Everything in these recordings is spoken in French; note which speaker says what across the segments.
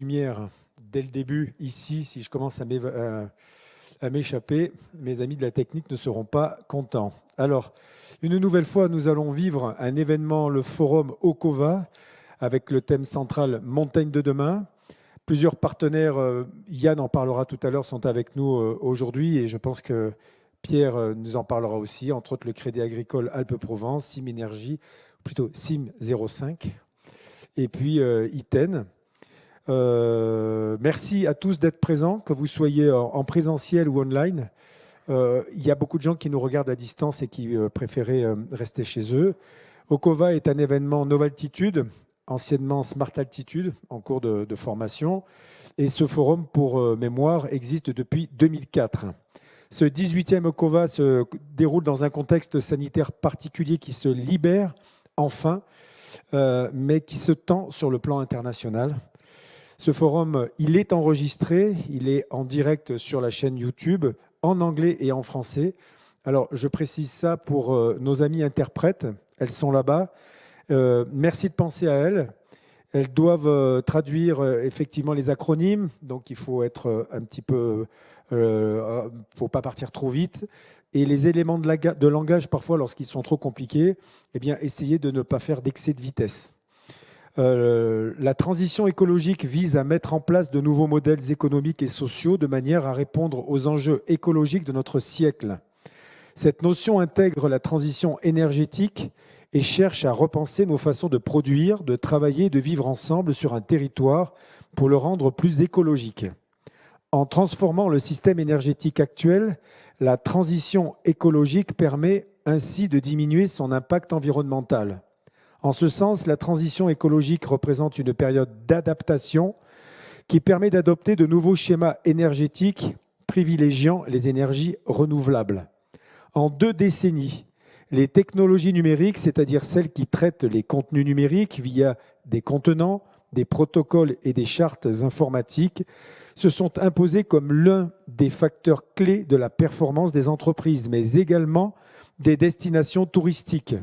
Speaker 1: lumière dès le début ici. Si je commence à m'échapper, mes amis de la technique ne seront pas contents. Alors, une nouvelle fois, nous allons vivre un événement, le forum Okova, avec le thème central Montagne de demain. Plusieurs partenaires, Yann en parlera tout à l'heure, sont avec nous aujourd'hui et je pense que Pierre nous en parlera aussi, entre autres le Crédit Agricole Alpes-Provence, Sim Énergie, plutôt Sim 05, et puis Iten. Merci à tous d'être présents, que vous soyez en présentiel ou online. Il y a beaucoup de gens qui nous regardent à distance et qui préféraient rester chez eux. Okova est un événement Novaltitude, anciennement Smart Altitude, en cours de formation. Et ce forum, pour mémoire, existe depuis 2004. Ce 18e Okova se déroule dans un contexte sanitaire particulier qui se libère, enfin, mais qui se tend sur le plan international. Ce forum, il est enregistré, il est en direct sur la chaîne YouTube, en anglais et en français. Alors, je précise ça pour nos amis interprètes, elles sont là-bas. Merci de penser à elles. Elles doivent traduire effectivement les acronymes, donc il faut être un petit peu, faut pas partir trop vite. Et les éléments de langage, parfois, lorsqu'ils sont trop compliqués, eh bien, essayez de ne pas faire d'excès de vitesse. La transition écologique vise à mettre en place de nouveaux modèles économiques et sociaux de manière à répondre aux enjeux écologiques de notre siècle. Cette notion intègre la transition énergétique et cherche à repenser nos façons de produire, de travailler et de vivre ensemble sur un territoire pour le rendre plus écologique. En transformant le système énergétique actuel, la transition écologique permet ainsi de diminuer son impact environnemental. En ce sens, la transition écologique représente une période d'adaptation qui permet d'adopter de nouveaux schémas énergétiques privilégiant les énergies renouvelables. En 2 décennies, les technologies numériques, c'est-à-dire celles qui traitent les contenus numériques via des contenants, des protocoles et des chartes informatiques, se sont imposées comme l'un des facteurs clés de la performance des entreprises, mais également des destinations touristiques.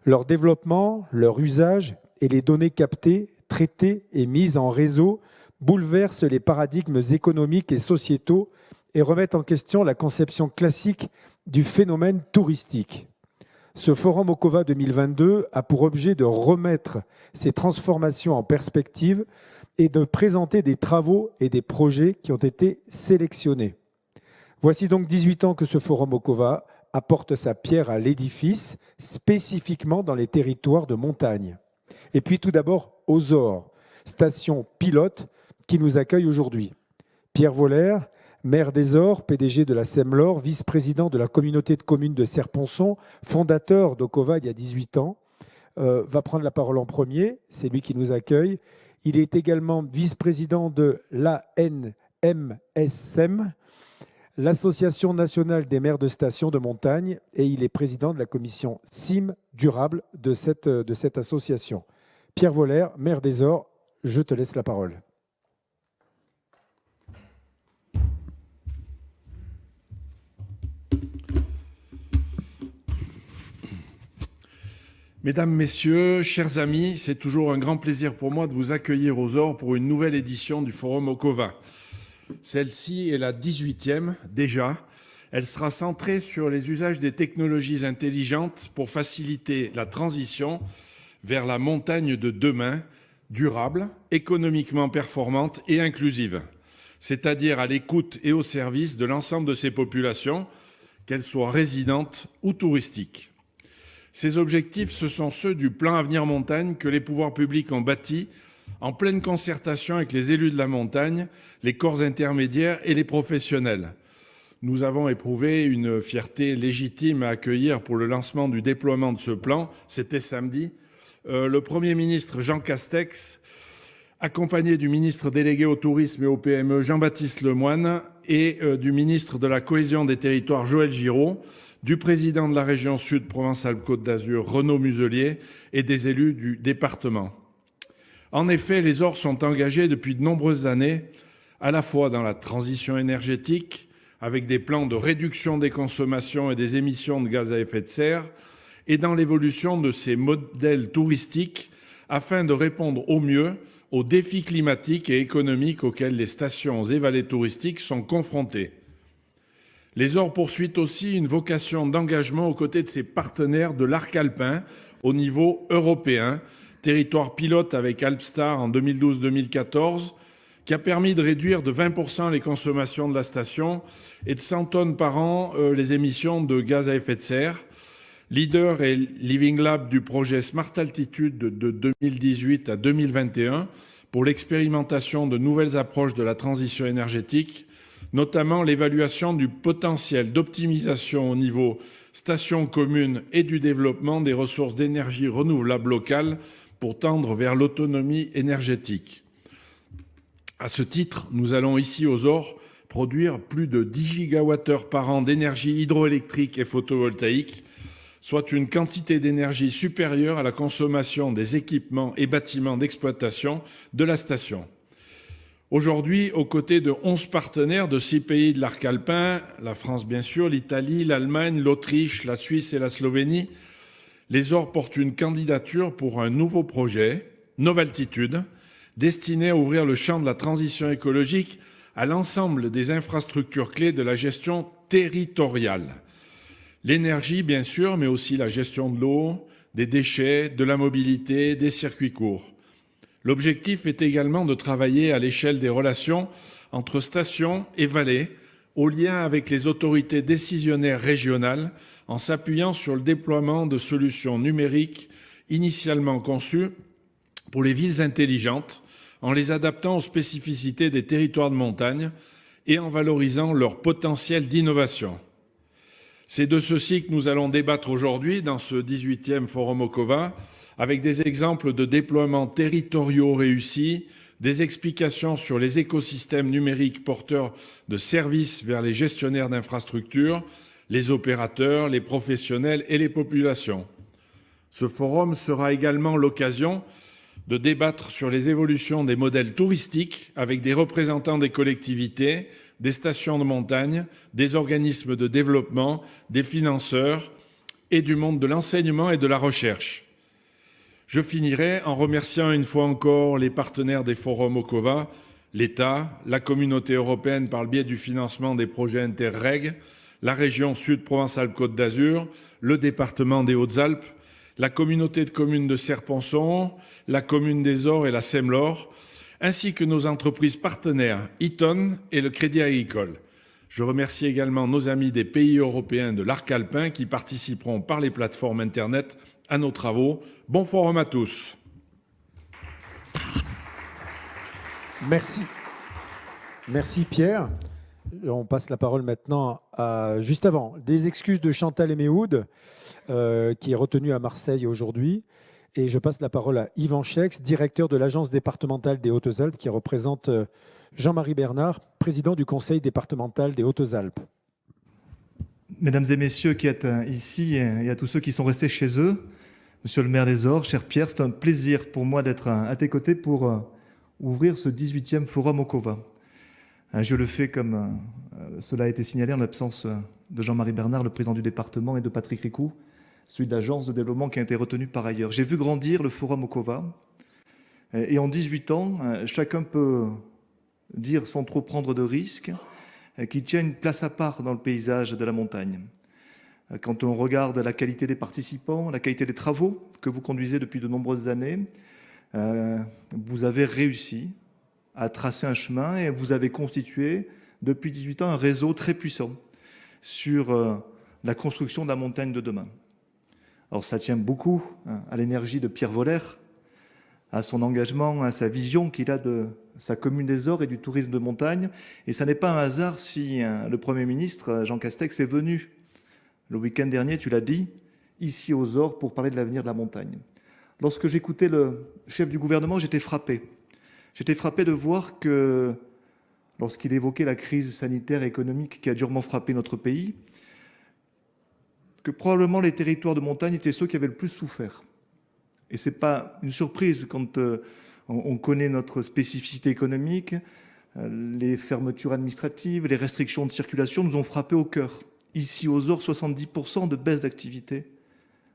Speaker 1: Leur développement, leur usage et les données captées, traitées et mises en réseau bouleversent les paradigmes économiques et sociétaux et remettent en question la conception classique du phénomène touristique. Ce forum Okova 2022 a pour objet de remettre ces transformations en perspective et de présenter des travaux et des projets qui ont été sélectionnés. Voici donc 18 ans que ce forum Okova apporte sa pierre à l'édifice, spécifiquement dans les territoires de montagne. Et puis tout d'abord, Ozore, station pilote qui nous accueille aujourd'hui. Pierre Voller, maire des Ores, PDG de la Semlor, vice-président de la communauté de communes de Serponçon, fondateur d'Okova il y a 18 ans, va prendre la parole en premier. C'est lui qui nous accueille. Il est également vice-président de l'ANMSM, l'Association nationale des maires de stations de montagne, et il est président de la commission CIM durable de cette association. Pierre Voller, maire des Ores, je te laisse la parole.
Speaker 2: Mesdames, Messieurs, chers amis, c'est toujours un grand plaisir pour moi de vous accueillir aux Ores pour une nouvelle édition du Forum Okova. Celle-ci est la 18e déjà. Elle sera centrée sur les usages des technologies intelligentes pour faciliter la transition vers la montagne de demain, durable, économiquement performante et inclusive, c'est-à-dire à l'écoute et au service de l'ensemble de ces populations, qu'elles soient résidentes ou touristiques. Ces objectifs, ce sont ceux du plan Avenir Montagne que les pouvoirs publics ont bâti en pleine concertation avec les élus de la montagne, les corps intermédiaires et les professionnels. Nous avons éprouvé une fierté légitime à accueillir pour le lancement du déploiement de ce plan, c'était samedi, le Premier ministre Jean Castex, accompagné du ministre délégué au tourisme et au PME Jean-Baptiste Lemoyne et du ministre de la Cohésion des territoires Joël Giraud, du président de la région Sud Provence-Alpes-Côte d'Azur Renaud Muselier et des élus du département. En effet, les Ores sont engagés depuis de nombreuses années, à la fois dans la transition énergétique, avec des plans de réduction des consommations et des émissions de gaz à effet de serre, et dans l'évolution de ces modèles touristiques afin de répondre au mieux aux défis climatiques et économiques auxquels les stations et vallées touristiques sont confrontées. Les Ores poursuit aussi une vocation d'engagement aux côtés de ses partenaires de l'arc alpin au niveau européen, territoire pilote avec Alpstar en 2012-2014, qui a permis de réduire de 20% les consommations de la station et de 100 tonnes par an les émissions de gaz à effet de serre. Leader et Living Lab du projet Smart Altitude de 2018 à 2021 pour l'expérimentation de nouvelles approches de la transition énergétique, notamment l'évaluation du potentiel d'optimisation au niveau station commune et du développement des ressources d'énergie renouvelables locales pour tendre vers l'autonomie énergétique. À ce titre, nous allons ici aux Ores produire plus de 10 gigawattheures par an d'énergie hydroélectrique et photovoltaïque, soit une quantité d'énergie supérieure à la consommation des équipements et bâtiments d'exploitation de la station. Aujourd'hui, aux côtés de 11 partenaires de 6 pays de l'arc alpin, la France bien sûr, l'Italie, l'Allemagne, l'Autriche, la Suisse et la Slovénie, les Ores portent une candidature pour un nouveau projet, Novaltitude, destiné à ouvrir le champ de la transition écologique à l'ensemble des infrastructures clés de la gestion territoriale. L'énergie, bien sûr, mais aussi la gestion de l'eau, des déchets, de la mobilité, des circuits courts. L'objectif est également de travailler à l'échelle des relations entre stations et vallées, au lien avec les autorités décisionnaires régionales, en s'appuyant sur le déploiement de solutions numériques initialement conçues pour les villes intelligentes, en les adaptant aux spécificités des territoires de montagne et en valorisant leur potentiel d'innovation. C'est de ceci que nous allons débattre aujourd'hui dans ce 18e Forum Okova, avec des exemples de déploiements territoriaux réussis, des explications sur les écosystèmes numériques porteurs de services vers les gestionnaires d'infrastructures, les opérateurs, les professionnels et les populations. Ce forum sera également l'occasion de débattre sur les évolutions des modèles touristiques avec des représentants des collectivités, des stations de montagne, des organismes de développement, des financeurs et du monde de l'enseignement et de la recherche. Je finirai en remerciant une fois encore les partenaires des forums Okova, l'État, la communauté européenne par le biais du financement des projets Interreg, la région Sud Provence-Alpes-Côte d'Azur, le département des Hautes-Alpes, la communauté de communes de Serponçon, la commune des Ores et la Semlore, ainsi que nos entreprises partenaires Eaton et le Crédit Agricole. Je remercie également nos amis des pays européens de l'arc alpin qui participeront par les plateformes Internet à nos travaux. Bon forum à tous.
Speaker 1: Merci. Merci Pierre. On passe la parole maintenant à, juste avant, des excuses de Chantal Eméhoud, qui est retenue à Marseille aujourd'hui. Et je passe la parole à Yvan Chex, directeur de l'Agence départementale des Hautes-Alpes, qui représente Jean-Marie Bernard, président du Conseil départemental des Hautes-Alpes.
Speaker 3: Mesdames et messieurs qui êtes ici et à tous ceux qui sont restés chez eux, monsieur le maire des Ores, cher Pierre, c'est un plaisir pour moi d'être à tes côtés pour ouvrir ce 18e Forum Okova. Je le fais comme cela a été signalé en l'absence de Jean-Marie Bernard, le président du département, et de Patrick Ricou, celui de l'agence de développement qui a été retenu par ailleurs. J'ai vu grandir le Forum Okova et en 18 ans, chacun peut dire sans trop prendre de risques qu'il tient une place à part dans le paysage de la montagne. Quand on regarde la qualité des participants, la qualité des travaux que vous conduisez depuis de nombreuses années, vous avez réussi à tracer un chemin et vous avez constitué depuis 18 ans un réseau très puissant sur la construction de la montagne de demain. Alors ça tient beaucoup à l'énergie de Pierre Voller, à son engagement, à sa vision qu'il a de sa commune des Ores et du tourisme de montagne. Et ça n'est pas un hasard si le Premier ministre, Jean Castex, est venu le week-end dernier, tu l'as dit, ici aux Ores pour parler de l'avenir de la montagne. Lorsque j'écoutais le chef du gouvernement, j'étais frappé. J'étais frappé de voir que, lorsqu'il évoquait la crise sanitaire et économique qui a durement frappé notre pays, que probablement les territoires de montagne étaient ceux qui avaient le plus souffert. Et ce n'est pas une surprise quand on connaît notre spécificité économique, les fermetures administratives, les restrictions de circulation nous ont frappé au cœur. Ici aux Ores, 70% de baisse d'activité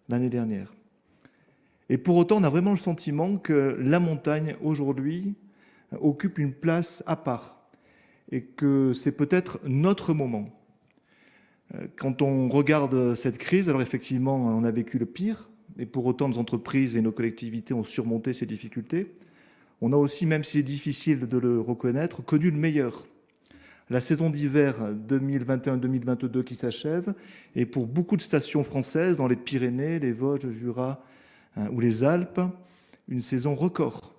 Speaker 3: l'année dernière. Et pour autant, on a vraiment le sentiment que la montagne, aujourd'hui, occupe une place à part et que c'est peut-être notre moment. Quand on regarde cette crise, alors effectivement, on a vécu le pire, et pour autant, nos entreprises et nos collectivités ont surmonté ces difficultés. On a aussi, même si c'est difficile de le reconnaître, connu le meilleur. La saison d'hiver 2021-2022 qui s'achève, et pour beaucoup de stations françaises, dans les Pyrénées, les Vosges, le Jura ou les Alpes, une saison record.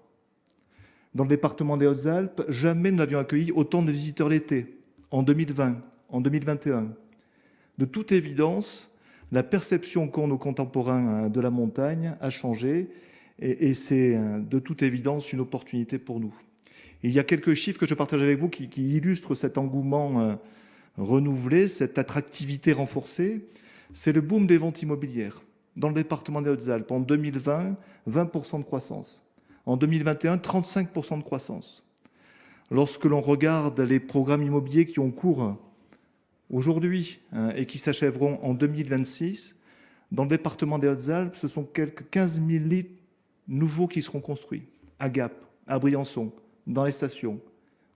Speaker 3: Dans le département des Hautes-Alpes, jamais nous n'avions accueilli autant de visiteurs l'été, en 2020, en 2021. De toute évidence, la perception qu'ont nos contemporains de la montagne a changé, et c'est de toute évidence une opportunité pour nous. Il y a quelques chiffres que je partage avec vous qui illustrent cet engouement renouvelé, cette attractivité renforcée. C'est le boom des ventes immobilières. Dans le département des Hautes-Alpes, en 2020, 20% de croissance. En 2021, 35% de croissance. Lorsque l'on regarde les programmes immobiliers qui ont cours aujourd'hui et qui s'achèveront en 2026, dans le département des Hautes-Alpes, ce sont quelques 15 000 lits nouveaux qui seront construits à Gap, à Briançon, dans les stations,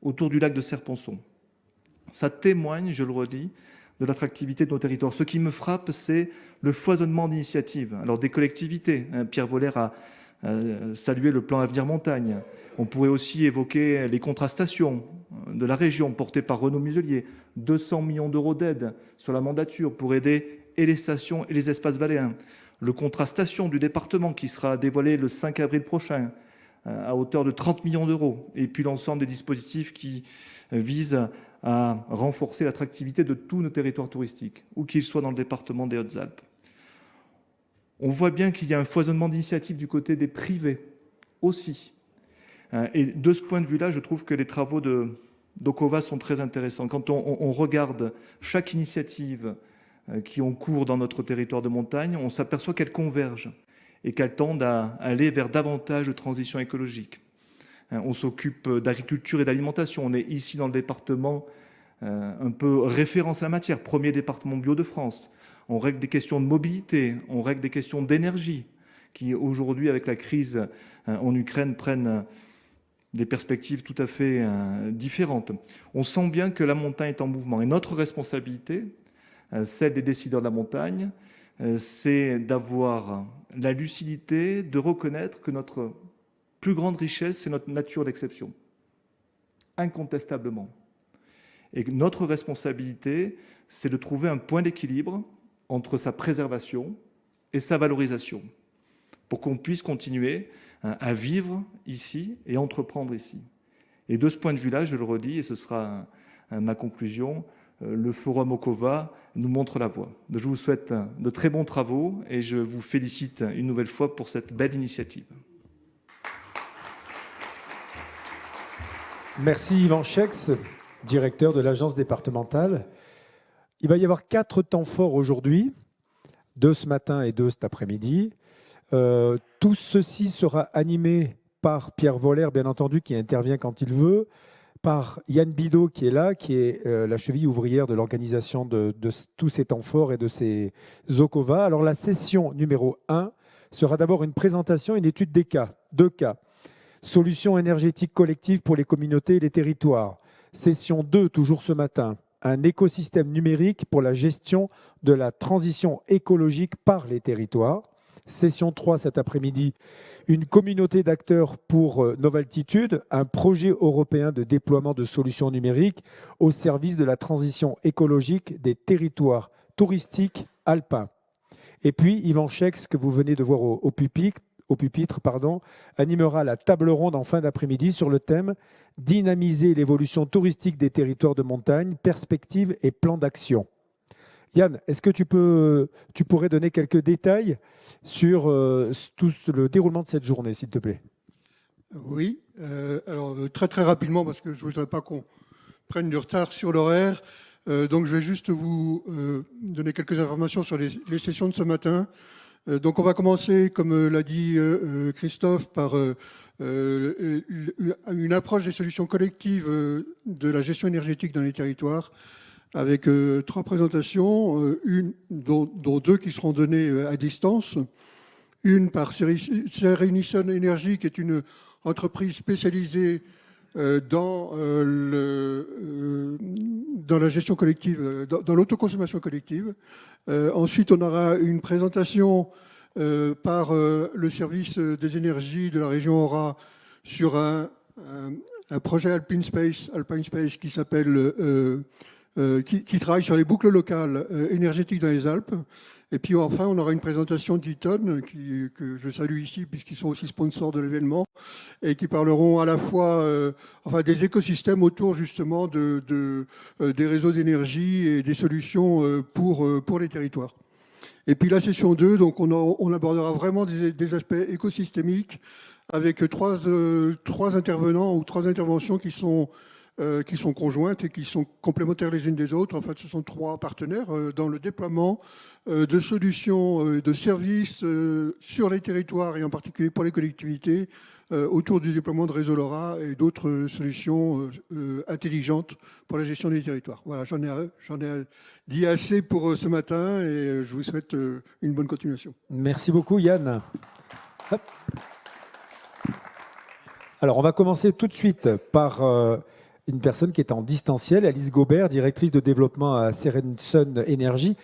Speaker 3: autour du lac de Serponçon. Ça témoigne, je le redis, de l'attractivité de nos territoires. Ce qui me frappe, c'est le foisonnement d'initiatives. Alors des collectivités, Pierre Voller a salué le plan Avenir Montagne. On pourrait aussi évoquer les contrastations de la région portées par Renaud Muselier, 200 millions d'euros d'aide sur la mandature pour aider et les stations et les espaces valléens. Le contrastation du département qui sera dévoilé le 5 avril prochain à hauteur de 30 millions d'euros. Et puis l'ensemble des dispositifs qui visent à renforcer l'attractivité de tous nos territoires touristiques, où qu'ils soient dans le département des Hautes-Alpes. On voit bien qu'il y a un foisonnement d'initiatives du côté des privés aussi. Et de ce point de vue-là, je trouve que les travaux d'Ocova sont très intéressants. Quand on regarde chaque initiative qui ont cours dans notre territoire de montagne, on s'aperçoit qu'elles convergent et qu'elles tendent à aller vers davantage de transition écologique. On s'occupe d'agriculture et d'alimentation. On est ici dans le département un peu référence à la matière, premier département bio de France. On règle des questions de mobilité, on règle des questions d'énergie, qui aujourd'hui, avec la crise en Ukraine, prennent des perspectives tout à fait différentes. On sent bien que la montagne est en mouvement. Et notre responsabilité, celle des décideurs de la montagne, c'est d'avoir la lucidité de reconnaître que notre plus grande richesse, c'est notre nature d'exception, incontestablement. Et que notre responsabilité, c'est de trouver un point d'équilibre entre sa préservation et sa valorisation, pour qu'on puisse continuer à vivre ici et entreprendre ici. Et de ce point de vue-là, je le redis, et ce sera ma conclusion, le Forum Ocova nous montre la voie. Je vous souhaite de très bons travaux et je vous félicite une nouvelle fois pour cette belle initiative.
Speaker 1: Merci Yvan Chex, directeur de l'agence départementale. Il va y avoir 4 temps forts aujourd'hui, 2 ce matin et 2 cet après-midi. Tout ceci sera animé par Pierre Voller, bien entendu, qui intervient quand il veut, par Yann Bidot qui est là, qui est la cheville ouvrière de l'organisation de tous ces temps forts et de ces Ocova. Alors la session numéro 1 sera d'abord une présentation, une étude des cas, 2 cas. Solutions énergétiques collectives pour les communautés et les territoires. Session 2, toujours ce matin, un écosystème numérique pour la gestion de la transition écologique par les territoires. Session 3 cet après-midi, une communauté d'acteurs pour Novaltitude, un projet européen de déploiement de solutions numériques au service de la transition écologique des territoires touristiques alpins. Et puis, Yvan Chex, que vous venez de voir au pupitre, animera la table ronde en fin d'après-midi sur le thème « Dynamiser l'évolution touristique des territoires de montagne, perspectives et plans d'action ». Yann, est-ce que tu pourrais donner quelques détails sur tout le déroulement de cette journée, s'il te plaît?
Speaker 4: Oui, alors très très rapidement, parce que je ne voudrais pas qu'on prenne du retard sur l'horaire. Donc je vais juste vous donner quelques informations sur les sessions de ce matin. Donc on va commencer, comme l'a dit Christophe, par une approche des solutions collectives de la gestion énergétique dans les territoires, avec 3 présentations, dont 2 qui seront données à distance. Une par Serenison Energy, qui est une entreprise spécialisée dans la gestion collective, dans l'autoconsommation collective. Ensuite, on aura une présentation par le service des énergies de la région Aura sur un projet Alpine Space qui s'appelle qui travaille sur les boucles locales énergétiques dans les Alpes. Et puis enfin, on aura une présentation d'Eaton, que je salue ici, puisqu'ils sont aussi sponsors de l'événement, et qui parleront à la fois des écosystèmes autour justement des réseaux d'énergie et des solutions pour les territoires. Et puis la session 2, donc on abordera vraiment des aspects écosystémiques avec trois intervenants ou trois interventions qui sont conjointes et qui sont complémentaires les unes des autres. En fait, ce sont trois partenaires dans le déploiement de solutions, de services sur les territoires et en particulier pour les collectivités autour du déploiement de réseau LoRa et d'autres solutions intelligentes pour la gestion des territoires. Voilà, j'en ai dit assez pour ce matin et je vous souhaite une bonne continuation.
Speaker 1: Merci beaucoup Yann. Hop. Alors on va commencer tout de suite par une personne qui est en distanciel, Alice Gobert, directrice de développement à Serenison Energy.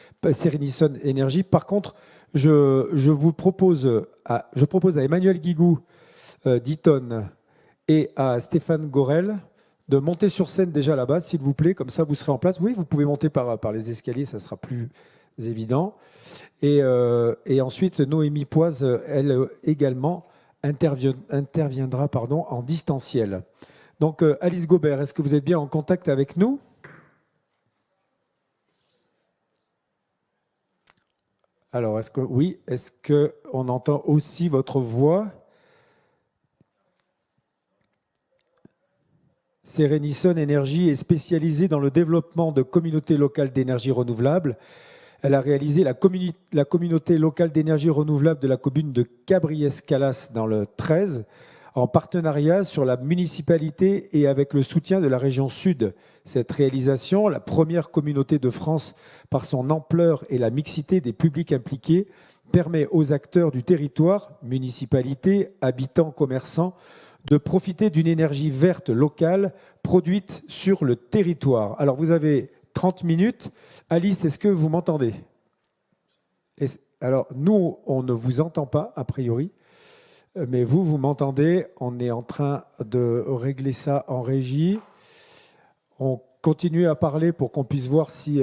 Speaker 1: Par contre, je propose à Emmanuel Guigou d'Eaton et à Stéphane Gorel de monter sur scène déjà là-bas, s'il vous plaît, comme ça vous serez en place. Oui, vous pouvez monter par les escaliers, ça sera plus évident. Et ensuite, Noémie Poise, elle également, interviendra en distanciel. Donc, Alice Gobert, est-ce que vous êtes bien en contact avec nous ? Alors, est-ce qu'on entend aussi votre voix ? Serenison Energy est spécialisée dans le développement de communautés locales d'énergie renouvelable. Elle a réalisé la communauté locale d'énergie renouvelable de la commune de Cabriès-Calas dans le 13, en partenariat sur la municipalité et avec le soutien de la région Sud. Cette réalisation, la première communauté de France par son ampleur et la mixité des publics impliqués, permet aux acteurs du territoire, municipalités, habitants, commerçants, de profiter d'une énergie verte locale produite sur le territoire. Alors vous avez 30 minutes. Alice, est-ce que vous m'entendez ? Alors nous, on ne vous entend pas a priori. Mais vous m'entendez, on est en train de régler ça en régie. On continue à parler pour qu'on puisse voir si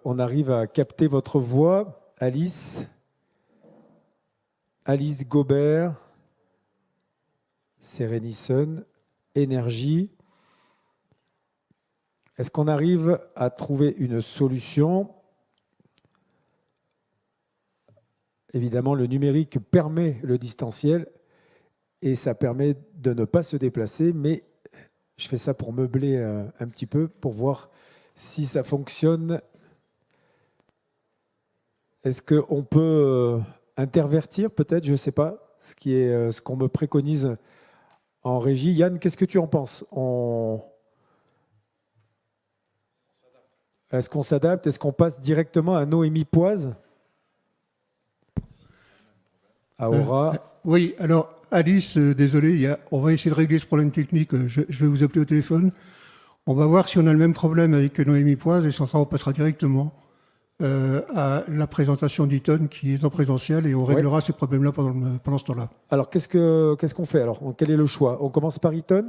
Speaker 1: on arrive à capter votre voix. Alice Gobert, Serenison Energy. Est-ce qu'on arrive à trouver une solution ? Évidemment, le numérique permet le distanciel et ça permet de ne pas se déplacer, mais je fais ça pour meubler un petit peu, pour voir si ça fonctionne. Est-ce qu'on peut intervertir peut-être, je ne sais pas, ce qu'on me préconise en régie. Yann, qu'est-ce que tu en penses ? Est-ce qu'on s'adapte ? Est-ce qu'on passe directement à Noémie Poise ? Aura.
Speaker 4: Oui, alors Alice, désolé, on va essayer de régler ce problème technique. Je vais vous appeler au téléphone. On va voir si on a le même problème avec Noémie Poise et sans ça, on passera directement à la présentation d'Eaton qui est en présentiel et on réglera ces problèmes-là pendant ce temps-là.
Speaker 1: Alors, qu'est-ce qu'on fait alors ? Quel est le choix ? On commence par Eaton ?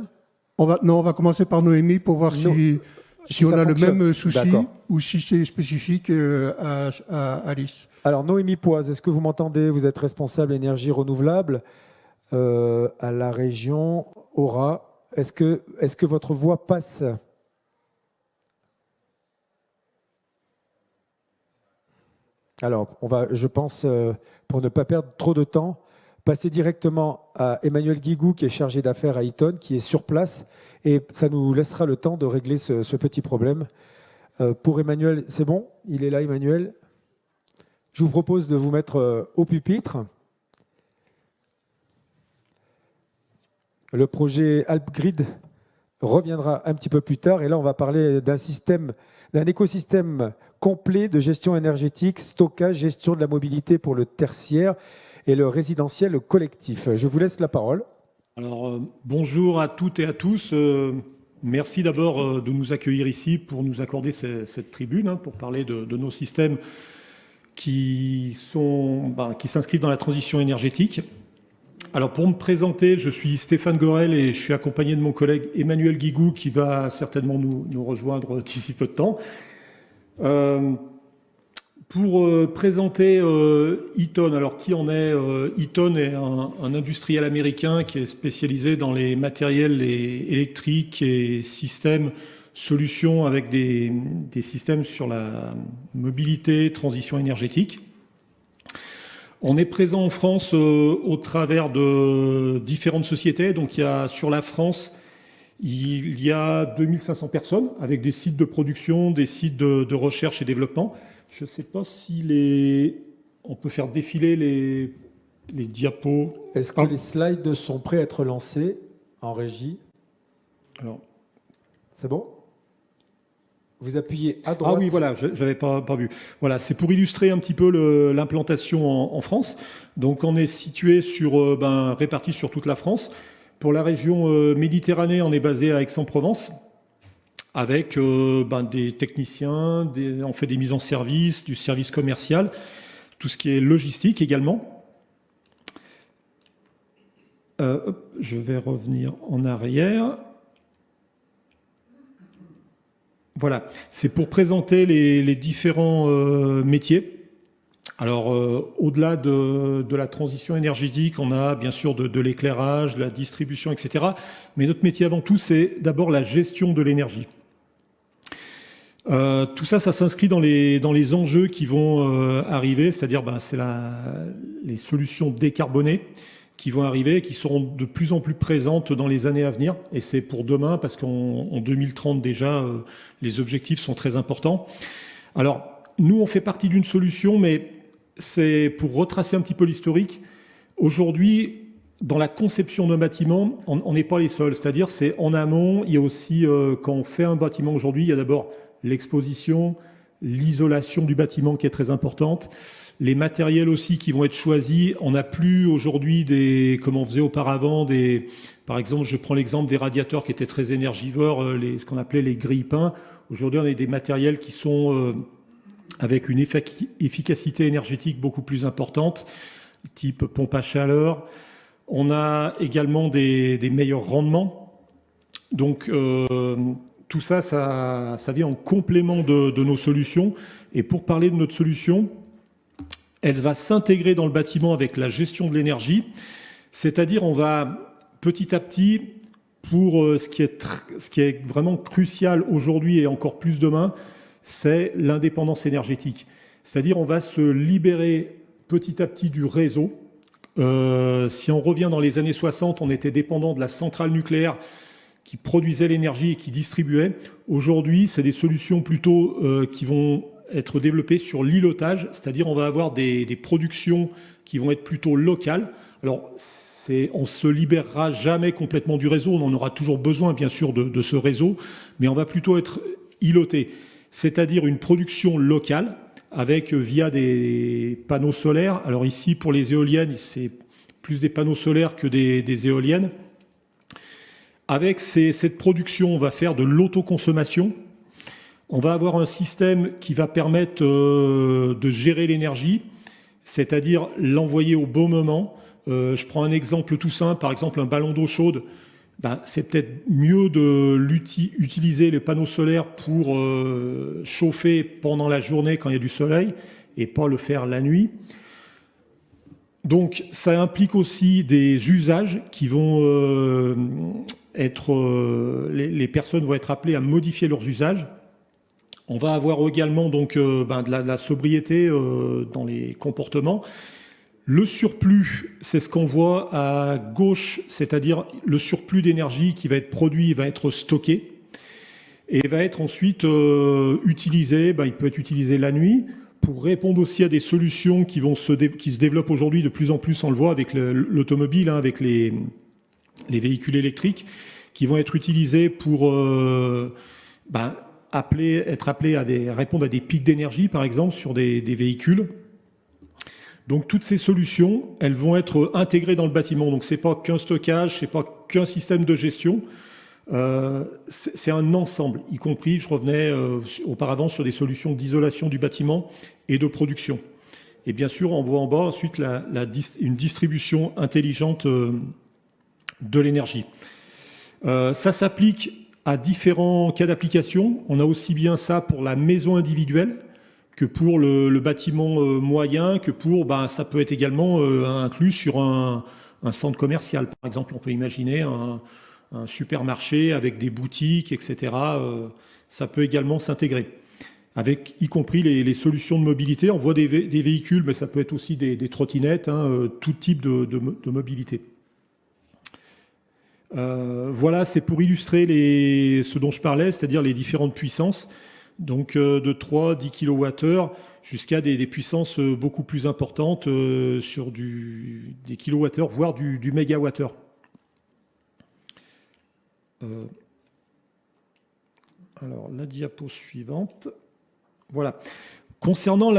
Speaker 4: On va commencer par Noémie pour voir si on a le même souci ou si c'est spécifique à Alice.
Speaker 1: Alors, Noémie Poise, est-ce que vous m'entendez ? Vous êtes responsable énergie renouvelable à la région Aura. Est-ce que votre voix passe ? Alors, on va, je pense, pour ne pas perdre trop de temps, passer directement à Emmanuel Guigou, qui est chargé d'affaires à Eaton, qui est sur place, et ça nous laissera le temps de régler ce petit problème. Pour Emmanuel, c'est bon ? Il est là, Emmanuel ? Je vous propose de vous mettre au pupitre. Le projet AlpGrid reviendra un petit peu plus tard. Et là, on va parler d'un écosystème complet de gestion énergétique, stockage, gestion de la mobilité pour le tertiaire et le résidentiel collectif. Je vous laisse la parole.
Speaker 5: Alors, bonjour à toutes et à tous. Merci d'abord de nous accueillir ici pour nous accorder cette tribune, pour parler de nos systèmes qui s'inscrivent dans la transition énergétique. Alors, pour me présenter, je suis Stéphane Gorel et je suis accompagné de mon collègue Emmanuel Guigou qui va certainement nous rejoindre d'ici peu de temps. Pour présenter Eaton, alors qui en est Eaton est un industriel américain qui est spécialisé dans les matériels électriques et systèmes, solutions avec des systèmes sur la mobilité, transition énergétique. On est présent en France au travers de différentes sociétés. Donc sur la France, il y a 2500 personnes avec des sites de production, des sites de recherche et développement. Je ne sais pas si on peut faire défiler les diapos.
Speaker 1: Est-ce que les slides sont prêts à être lancés en régie?
Speaker 5: Alors,
Speaker 1: c'est bon? Vous appuyez à droite.
Speaker 5: Ah oui, voilà, je n'avais pas vu. Voilà, c'est pour illustrer un petit peu l'implantation en France. Donc, on est situé réparti sur toute la France. Pour la région Méditerranée, on est basé à Aix-en-Provence, avec des techniciens, on fait des mises en service, du service commercial, tout ce qui est logistique également. Je vais revenir en arrière. Voilà, c'est pour présenter les différents métiers. Alors, au-delà de la transition énergétique, on a bien sûr de l'éclairage, de la distribution, etc. Mais notre métier avant tout, c'est d'abord la gestion de l'énergie. Tout ça s'inscrit dans les enjeux qui vont arriver, c'est-à-dire c'est les solutions décarbonées qui vont arriver, qui seront de plus en plus présentes dans les années à venir. Et c'est pour demain, parce qu'en 2030 déjà, les objectifs sont très importants. Alors, nous, on fait partie d'une solution, mais c'est pour retracer un petit peu l'historique. Aujourd'hui, dans la conception d'un bâtiment, on n'est pas les seuls. C'est-à-dire, c'est en amont, il y a aussi, quand on fait un bâtiment aujourd'hui, il y a d'abord l'exposition, l'isolation du bâtiment qui est très importante, les matériels aussi qui vont être choisis. On n'a plus aujourd'hui comme on faisait auparavant, par exemple, je prends l'exemple des radiateurs qui étaient très énergivores, ce qu'on appelait les grille-pains. Aujourd'hui, on a des matériels qui sont avec une efficacité énergétique beaucoup plus importante, type pompe à chaleur. On a également des meilleurs rendements. Donc, tout ça vient en complément de nos solutions. Et pour parler de notre solution, elle va s'intégrer dans le bâtiment avec la gestion de l'énergie. C'est-à-dire, on va petit à petit, pour ce qui est vraiment crucial aujourd'hui et encore plus demain, c'est l'indépendance énergétique. C'est-à-dire, on va se libérer petit à petit du réseau. Si on revient dans les années 60, on était dépendant de la centrale nucléaire qui produisait l'énergie et qui distribuait. Aujourd'hui, c'est des solutions plutôt qui vont être développées sur l'îlotage, c'est-à-dire on va avoir des productions qui vont être plutôt locales. Alors, on ne se libérera jamais complètement du réseau, on en aura toujours besoin bien sûr de ce réseau, mais on va plutôt être îloté, c'est-à-dire une production locale avec via des panneaux solaires. Alors ici, pour les éoliennes, c'est plus des panneaux solaires que des éoliennes. Avec cette production, on va faire de l'autoconsommation. On va avoir un système qui va permettre de gérer l'énergie, c'est-à-dire l'envoyer au bon moment. Je prends un exemple tout simple, par exemple un ballon d'eau chaude. C'est peut-être mieux d'utiliser les panneaux solaires pour chauffer pendant la journée quand il y a du soleil et pas le faire la nuit. Donc ça implique aussi des usages qui vont les personnes vont être appelées à modifier leurs usages. On va avoir également donc de la sobriété dans les comportements. Le surplus, c'est ce qu'on voit à gauche, c'est-à-dire le surplus d'énergie qui va être produit, va être stocké et va être ensuite utilisé. Il peut être utilisé la nuit pour répondre aussi à des solutions qui se développent aujourd'hui de plus en plus. On le voit avec l'automobile, avec les véhicules électriques qui vont être utilisés pour être appelé à répondre à des pics d'énergie, par exemple, sur des véhicules. Donc toutes ces solutions, elles vont être intégrées dans le bâtiment. Donc c'est pas qu'un stockage, c'est pas qu'un système de gestion. C'est un ensemble, y compris, je revenais auparavant sur des solutions d'isolation du bâtiment et de production. Et bien sûr, on voit en bas ensuite une distribution intelligente de l'énergie. Ça s'applique à différents cas d'application. On a aussi bien ça pour la maison individuelle que pour le bâtiment moyen, que pour, ça peut être également inclus sur un centre commercial. Par exemple, on peut imaginer un supermarché avec des boutiques, etc. Ça peut également s'intégrer, avec y compris les solutions de mobilité. On voit des véhicules, mais ça peut être aussi des trottinettes, tout type de mobilité. Voilà, c'est pour illustrer ce dont je parlais, c'est-à-dire les différentes puissances, donc de 3, 10 kWh jusqu'à des puissances beaucoup plus importantes sur des kilowattheures, voire du mégawattheure. Alors, la diapo suivante. Voilà. Concernant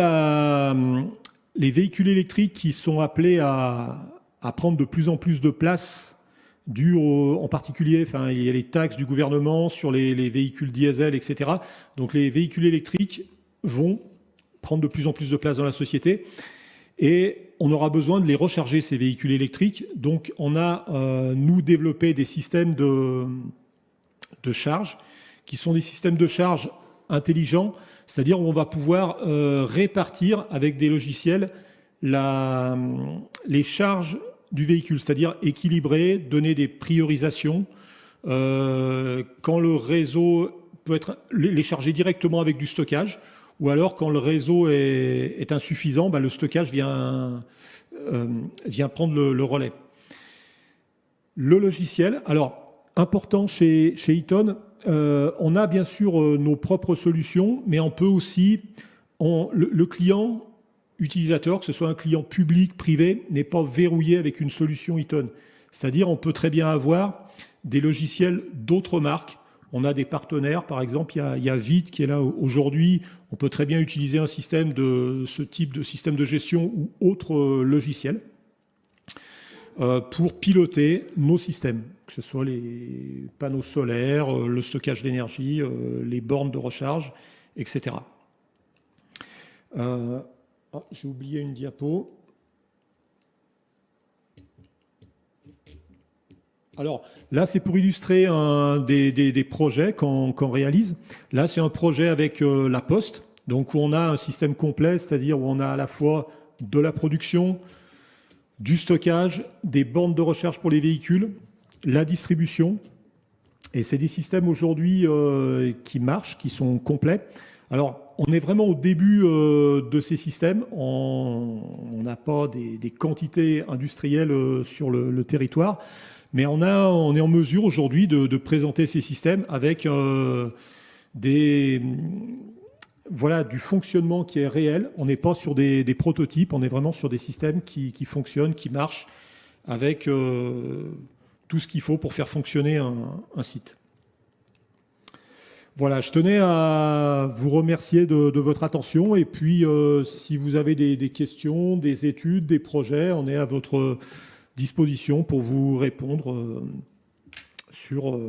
Speaker 5: les véhicules électriques qui sont appelés à prendre de plus en plus de place, en particulier, il y a les taxes du gouvernement sur les véhicules diesel, etc. Donc les véhicules électriques vont prendre de plus en plus de place dans la société et on aura besoin de les recharger, ces véhicules électriques. Donc on a, nous, développé des systèmes de charge qui sont des systèmes de charge intelligents, c'est-à-dire où on va pouvoir répartir avec des logiciels les charges du véhicule, c'est-à-dire équilibrer, donner des priorisations. Quand le réseau peut les charger directement avec du stockage, ou alors quand le réseau est insuffisant, le stockage vient prendre le relais. Le logiciel, alors important chez Eaton, on a bien sûr nos propres solutions, mais on peut aussi, le client utilisateur, que ce soit un client public, privé, n'est pas verrouillé avec une solution Eaton. C'est-à-dire, on peut très bien avoir des logiciels d'autres marques. On a des partenaires, par exemple, il y a Vite qui est là aujourd'hui. On peut très bien utiliser un système de ce type de système de gestion ou autre logiciel pour piloter nos systèmes, que ce soit les panneaux solaires, le stockage d'énergie, les bornes de recharge, etc. J'ai oublié une diapo. Alors là, c'est pour illustrer des projets qu'on réalise. Là, c'est un projet avec la Poste, donc où on a un système complet, c'est-à-dire où on a à la fois de la production, du stockage, des bornes de recharge pour les véhicules, la distribution. Et c'est des systèmes aujourd'hui qui marchent, qui sont complets. Alors, on est vraiment au début de ces systèmes. On n'a pas des quantités industrielles sur le territoire, mais on est en mesure aujourd'hui de présenter ces systèmes avec du fonctionnement qui est réel. On n'est pas sur des prototypes, on est vraiment sur des systèmes qui fonctionnent, qui marchent, avec tout ce qu'il faut pour faire fonctionner un site. Voilà, je tenais à vous remercier de votre attention et puis si vous avez des questions, des études, des projets, on est à votre disposition pour vous répondre sur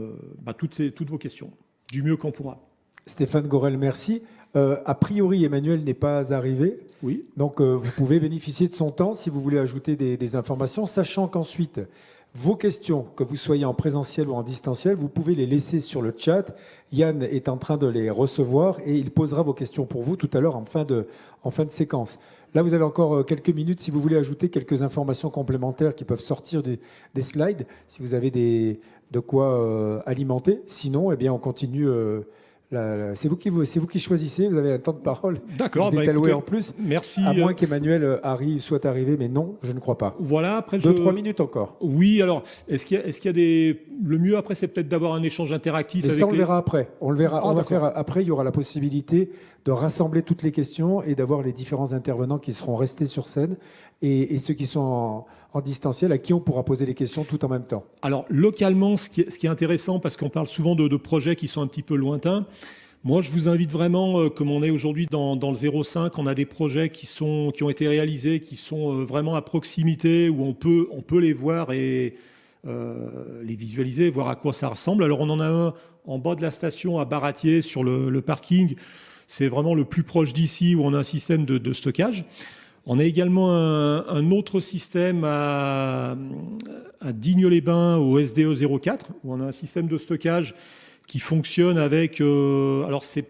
Speaker 5: toutes vos questions, du mieux qu'on pourra.
Speaker 1: Stéphane Gorel, merci. A priori, Emmanuel n'est pas arrivé.
Speaker 5: Oui.
Speaker 1: Donc, vous pouvez bénéficier de son temps si vous voulez ajouter des informations, sachant qu'ensuite, vos questions, que vous soyez en présentiel ou en distanciel, vous pouvez les laisser sur le chat. Yann est en train de les recevoir et il posera vos questions pour vous tout à l'heure en fin de séquence. Là, vous avez encore quelques minutes si vous voulez ajouter quelques informations complémentaires qui peuvent sortir des slides, si vous avez de quoi alimenter. Sinon, eh bien, on continue. C'est vous qui choisissez, vous avez un temps de parole.
Speaker 5: D'accord,
Speaker 1: vous êtes alloué
Speaker 5: écoutez,
Speaker 1: en plus.
Speaker 5: Merci.
Speaker 1: À moins qu'Emmanuel soit arrivé, mais non, je ne crois pas.
Speaker 5: Voilà, après
Speaker 1: 2-3 minutes encore.
Speaker 5: Oui, alors, est-ce qu'il y a le mieux après, c'est peut-être d'avoir un échange interactif
Speaker 1: mais
Speaker 5: avec
Speaker 1: ça, on le verra après. On le verra. On va
Speaker 5: d'accord.
Speaker 1: faire après. Il y aura la possibilité de rassembler toutes les questions et d'avoir les différents intervenants qui seront restés sur scène et ceux qui sont en distanciel à qui on pourra poser les questions tout en même temps.
Speaker 5: Alors, localement, ce qui est intéressant, parce qu'on parle souvent de projets qui sont un petit peu lointains, Moi, je vous invite vraiment, comme on est aujourd'hui dans le 0,5, on a des projets qui ont été réalisés, qui sont vraiment à proximité, où on peut les voir et les visualiser, voir à quoi ça ressemble. Alors, on en a un en bas de la station à Baratier, sur le parking. C'est vraiment le plus proche d'ici, où on a un système de stockage. On a également un autre système à Digne-les-Bains, au SDE 04, où on a un système de stockage qui fonctionne avec, alors c'est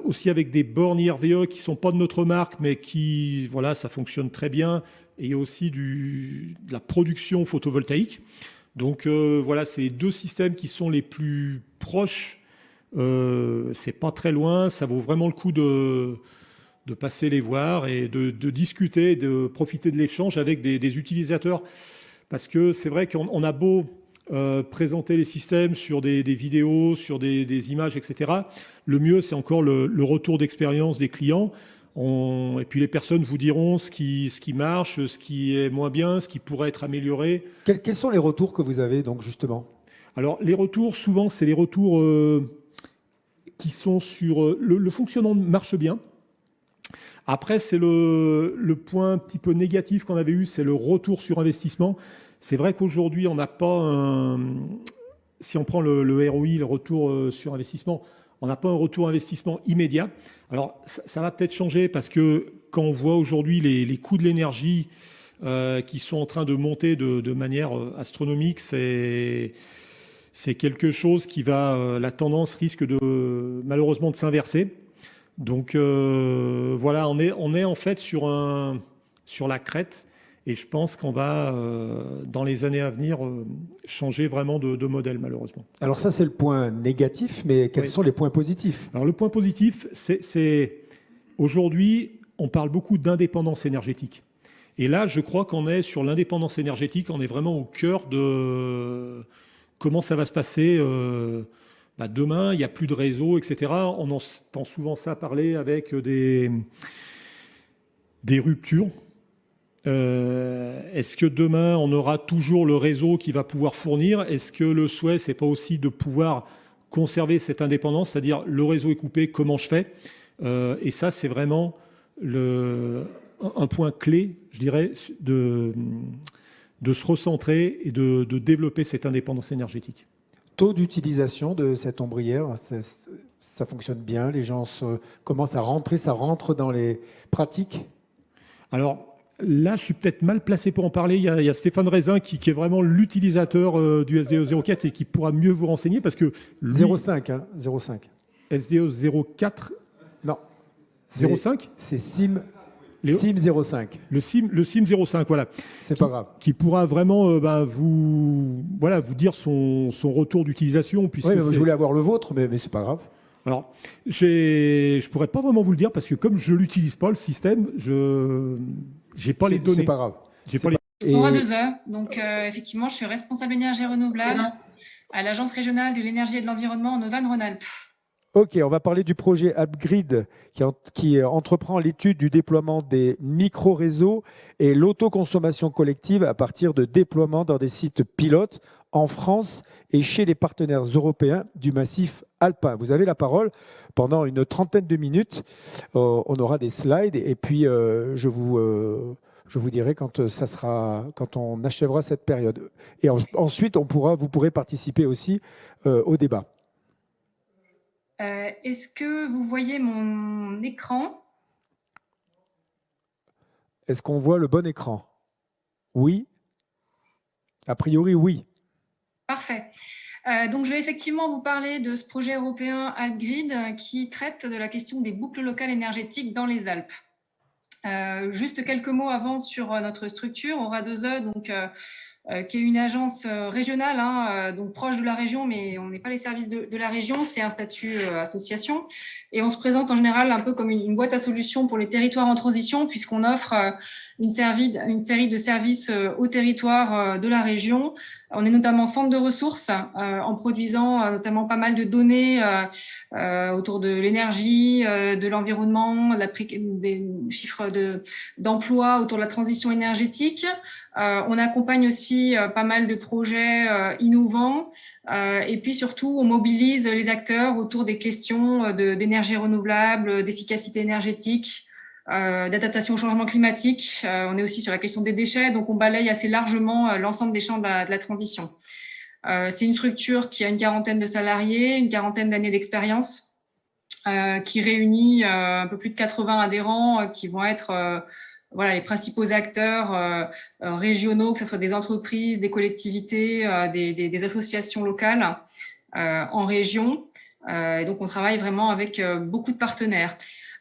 Speaker 5: aussi avec des bornes IRVE qui ne sont pas de notre marque, mais qui, voilà, ça fonctionne très bien. Et il y a aussi de la production photovoltaïque. Donc voilà, c'est les deux systèmes qui sont les plus proches. C'est pas très loin, ça vaut vraiment le coup de passer les voir et de discuter, de profiter de l'échange avec des utilisateurs. Parce que c'est vrai qu'on a beau présenter les systèmes sur des vidéos, sur des images, etc. Le mieux, c'est encore le retour d'expérience des clients. Et puis les personnes vous diront ce qui marche, ce qui est moins bien, ce qui pourrait être amélioré.
Speaker 1: Quels sont les retours que vous avez, donc, justement?
Speaker 5: Alors, les retours, souvent, c'est les retours qui sont sur... le fonctionnement marche bien. Après, c'est le point un petit peu négatif qu'on avait eu, c'est le retour sur investissement. C'est vrai qu'aujourd'hui, on n'a pas si on prend le ROI, le retour sur investissement, on n'a pas un retour investissement immédiat. Alors, ça va peut-être changer parce que quand on voit aujourd'hui les coûts de l'énergie qui sont en train de monter de manière astronomique, c'est quelque chose qui va... la tendance risque malheureusement de s'inverser. Donc voilà, on est en fait sur la crête. Et je pense qu'on va, dans les années à venir, changer vraiment de modèle, malheureusement.
Speaker 1: Alors ça, c'est le point négatif, mais quels sont les points positifs?
Speaker 5: Alors le point positif, c'est aujourd'hui, on parle beaucoup d'indépendance énergétique. Et là, je crois qu'on est sur l'indépendance énergétique, on est vraiment au cœur de comment ça va se passer demain, il n'y a plus de réseau, etc. On entend souvent ça parler avec des ruptures. Est-ce que demain, on aura toujours le réseau qui va pouvoir fournir? Est-ce que le souhait, c'est pas aussi de pouvoir conserver cette indépendance, c'est-à-dire le réseau est coupé, comment je fais? Et ça, c'est vraiment un point clé, je dirais, de se recentrer et de développer cette indépendance énergétique.
Speaker 1: Taux d'utilisation de cette ombrière, ça fonctionne bien, les gens commencent à rentrer, ça rentre dans les pratiques? Alors,
Speaker 5: là, je suis peut-être mal placé pour en parler. Il y a Stéphane Raisin qui est vraiment l'utilisateur du SDE 04 et qui pourra mieux vous renseigner parce que...
Speaker 1: 0,5, hein, 0,5.
Speaker 5: SDE 04
Speaker 1: Non.
Speaker 5: 0,5
Speaker 1: C'est SIM 0,5.
Speaker 5: Le SIM 0,5, voilà.
Speaker 1: C'est pas grave.
Speaker 5: Qui pourra vraiment vous dire son retour d'utilisation.
Speaker 1: Oui, mais je voulais avoir le vôtre, mais c'est pas grave.
Speaker 5: Alors, je pourrais pas vraiment vous le dire parce que comme je l'utilise pas, le système, j'ai pas les données.
Speaker 1: C'est pas grave.
Speaker 6: Aura 2 heures. Donc, effectivement, je suis responsable énergie renouvelable à l'Agence régionale de l'énergie et de l'environnement en Auvergne-Rhône-Alpes.
Speaker 1: Ok, on va parler du projet AppGrid qui entreprend l'étude du déploiement des micro-réseaux et l'autoconsommation collective à partir de déploiements dans des sites pilotes en France et chez les partenaires européens du massif alpin. Vous avez la parole pendant une trentaine de minutes. On aura des slides et puis je vous dirai quand on achèvera cette période. Et ensuite, vous pourrez participer aussi au débat.
Speaker 6: Est-ce que vous voyez mon écran?
Speaker 1: Est-ce qu'on voit le bon écran? Oui. A priori, oui.
Speaker 6: Parfait. Donc, je vais effectivement vous parler de ce projet européen AppGrid qui traite de la question des boucles locales énergétiques dans les Alpes. Juste quelques mots avant sur notre structure, Aura 2E, donc qui est une agence régionale, donc proche de la région, mais on n'est pas les services de la région, c'est un statut association. Et on se présente en général un peu comme une boîte à solutions pour les territoires en transition, puisqu'on offre une série de services aux territoires de la région, On est notamment centre de ressources en produisant notamment pas mal de données autour de l'énergie, de l'environnement, des chiffres d'emploi autour de la transition énergétique. On accompagne aussi pas mal de projets innovants et puis surtout, on mobilise les acteurs autour des questions d'énergie renouvelable, d'efficacité énergétique, d'adaptation au changement climatique. On est aussi sur la question des déchets, donc on balaye assez largement l'ensemble des champs de la transition. C'est une structure qui a une quarantaine de salariés, une quarantaine d'années d'expérience, qui réunit un peu plus de 80 adhérents qui vont être les principaux acteurs régionaux, que ce soit des entreprises, des collectivités, des associations locales en région. Et donc, on travaille vraiment avec beaucoup de partenaires.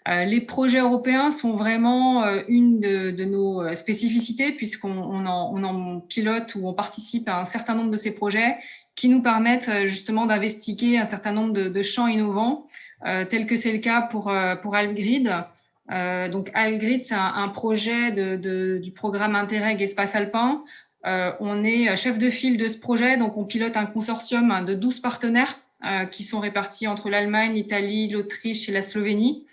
Speaker 6: Les projets européens sont vraiment une de nos spécificités puisqu'on en pilote ou on participe à un certain nombre de ces projets qui nous permettent justement d'investiguer un certain nombre de champs innovants, tel que c'est le cas pour AlpGrid. Donc AlpGrid, c'est un projet du programme Interreg Espace Alpin. On est chef de file de ce projet, donc on pilote un consortium de 12 partenaires qui sont répartis entre l'Allemagne, l'Italie, l'Autriche et la Slovénie.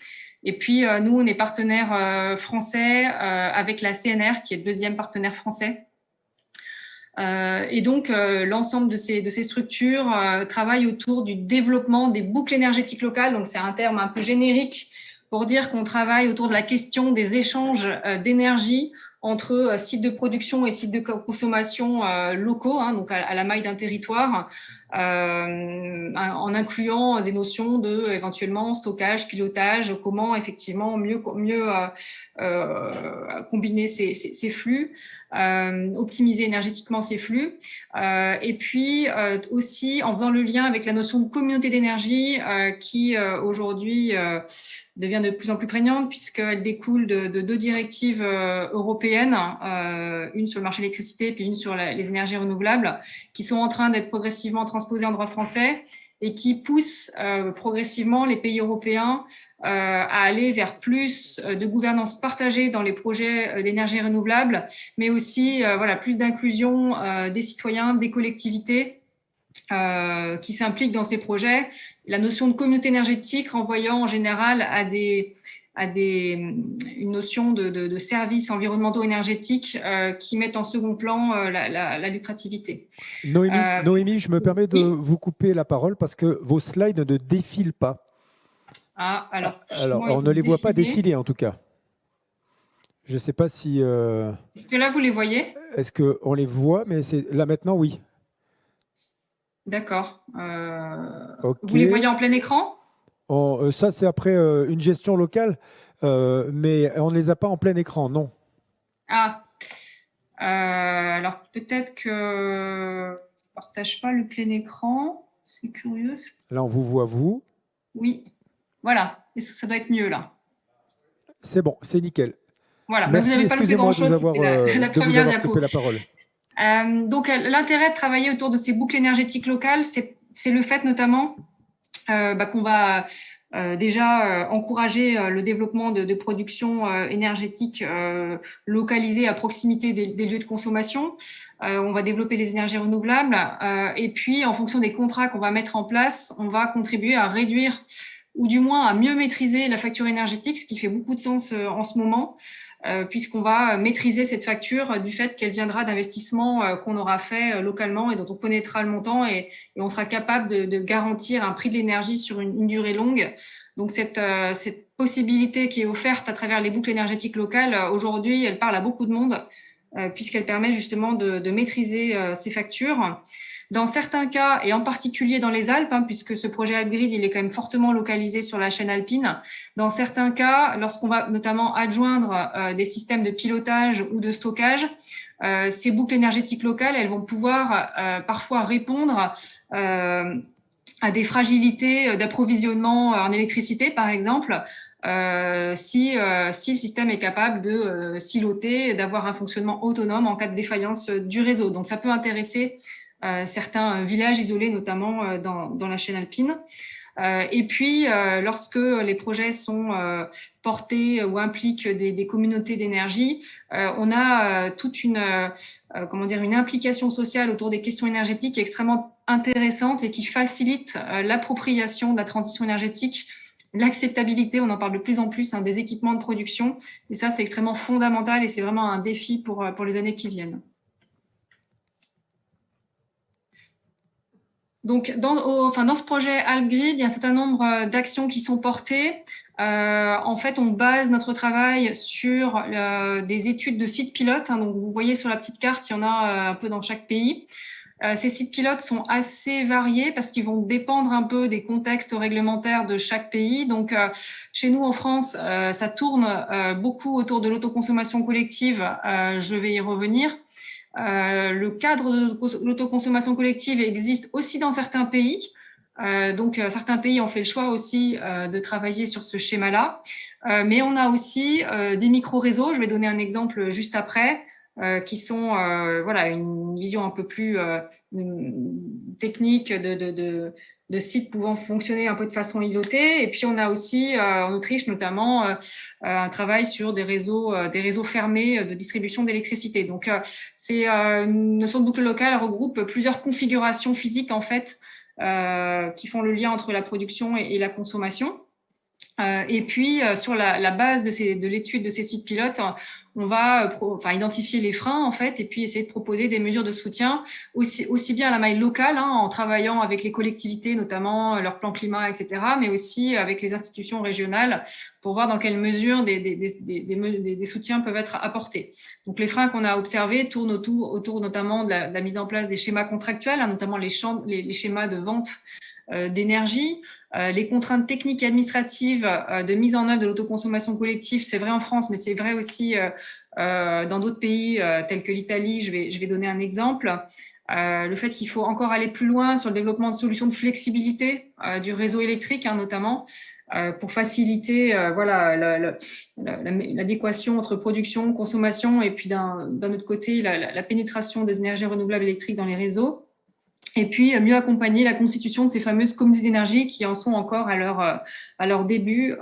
Speaker 6: Et puis, nous, on est partenaire français avec la CNR, qui est le deuxième partenaire français. Et donc, l'ensemble de ces structures travaillent autour du développement des boucles énergétiques locales. Donc, c'est un terme un peu générique pour dire qu'on travaille autour de la question des échanges d'énergie entre sites de production et sites de consommation locaux, donc à la maille d'un territoire, en incluant des notions de éventuellement stockage, pilotage, comment effectivement mieux combiner ces flux, optimiser énergétiquement ces flux, et puis aussi en faisant le lien avec la notion de communauté d'énergie qui aujourd'hui devient de plus en plus prégnante puisqu'elle découle de deux directives européennes, une sur le marché de l'électricité puis une sur les énergies renouvelables, qui sont en train d'être progressivement transposées en droit français et qui poussent progressivement les pays européens à aller vers plus de gouvernance partagée dans les projets d'énergie renouvelable, mais aussi plus d'inclusion des citoyens, des collectivités qui s'impliquent dans ces projets. La notion de communauté énergétique renvoyant en général à une notion de services environnementaux énergétiques qui mettent en second plan la lucrativité.
Speaker 1: Noémie, je me permets de vous couper la parole parce que vos slides ne défilent pas.
Speaker 6: Alors
Speaker 1: on ne les voit pas défiler en tout cas. Je ne sais pas si...
Speaker 6: Est-ce que là, vous les voyez?
Speaker 1: Est-ce qu'on les voit? Mais là maintenant, oui.
Speaker 6: D'accord.
Speaker 1: Okay.
Speaker 6: Vous les voyez en plein écran?
Speaker 1: Ça, c'est après une gestion locale, mais on ne les a pas en plein écran, non.
Speaker 6: Alors peut-être que je ne partage pas le plein écran. C'est curieux.
Speaker 1: Là, on vous voit, vous.
Speaker 6: Oui. Voilà. Est-ce que ça doit être mieux, là?
Speaker 1: C'est bon, c'est nickel.
Speaker 6: Voilà.
Speaker 1: Merci, excusez-moi de vous avoir coupé la parole.
Speaker 6: Donc, l'intérêt de travailler autour de ces boucles énergétiques locales, c'est le fait notamment qu'on va déjà encourager le développement de production énergétique localisée à proximité des lieux de consommation. On va développer les énergies renouvelables et puis, en fonction des contrats qu'on va mettre en place, on va contribuer à réduire ou du moins à mieux maîtriser la facture énergétique, ce qui fait beaucoup de sens en ce moment, puisqu'on va maîtriser cette facture du fait qu'elle viendra d'investissements qu'on aura fait localement et dont on connaîtra le montant et on sera capable de garantir un prix de l'énergie sur une durée longue. Donc cette possibilité qui est offerte à travers les boucles énergétiques locales, aujourd'hui, elle parle à beaucoup de monde puisqu'elle permet justement de maîtriser ces factures. Dans certains cas, et en particulier dans les Alpes, puisque ce projet AlpGrid, il est quand même fortement localisé sur la chaîne alpine, dans certains cas, lorsqu'on va notamment adjoindre des systèmes de pilotage ou de stockage, ces boucles énergétiques locales, elles vont pouvoir parfois répondre à des fragilités d'approvisionnement en électricité, par exemple, si le système est capable de siloter, d'avoir un fonctionnement autonome en cas de défaillance du réseau. Donc, ça peut intéresser certains villages isolés, notamment dans la chaîne alpine. Et puis, lorsque les projets sont portés ou impliquent des communautés d'énergie, on a toute une implication sociale autour des questions énergétiques extrêmement intéressante et qui facilite l'appropriation de la transition énergétique, l'acceptabilité, on en parle de plus en plus, des équipements de production. Et ça, c'est extrêmement fondamental et c'est vraiment un défi pour les années qui viennent. Donc, dans ce projet AlpGrid, il y a un certain nombre d'actions qui sont portées. En fait, on base notre travail sur des études de sites pilotes. Donc, vous voyez sur la petite carte, il y en a un peu dans chaque pays. Ces sites pilotes sont assez variés parce qu'ils vont dépendre un peu des contextes réglementaires de chaque pays. Donc, chez nous en France, ça tourne beaucoup autour de l'autoconsommation collective. Je vais y revenir. Le cadre de l'autoconsommation collective existe aussi dans certains pays. Donc, certains pays ont fait le choix aussi de travailler sur ce schéma-là. Mais on a aussi des micro-réseaux. Je vais donner un exemple juste après, qui sont une vision un peu plus technique de sites pouvant fonctionner un peu de façon ilotée. Et puis, on a aussi, en Autriche notamment, un travail sur des réseaux fermés de distribution d'électricité. Donc, c'est une notion de boucle locale regroupe plusieurs configurations physiques, en fait, qui font le lien entre la production et la consommation. Et puis, sur la base de l'étude de ces sites pilotes, on va identifier les freins, en fait, et puis essayer de proposer des mesures de soutien, aussi bien à la maille locale, en travaillant avec les collectivités, notamment leur plan climat, etc., mais aussi avec les institutions régionales pour voir dans quelle mesure des soutiens peuvent être apportés. Donc, les freins qu'on a observés tournent autour notamment de la mise en place des schémas contractuels, notamment les schémas de vente d'énergie, les contraintes techniques et administratives de mise en œuvre de l'autoconsommation collective, c'est vrai en France, mais c'est vrai aussi dans d'autres pays tels que l'Italie. Je vais donner un exemple. Le fait qu'il faut encore aller plus loin sur le développement de solutions de flexibilité du réseau électrique, notamment, pour faciliter l'adéquation entre production, consommation, et puis d'un autre côté, la pénétration des énergies renouvelables électriques dans les réseaux. Et puis, mieux accompagner la constitution de ces fameuses communautés d'énergie qui en sont encore à leur début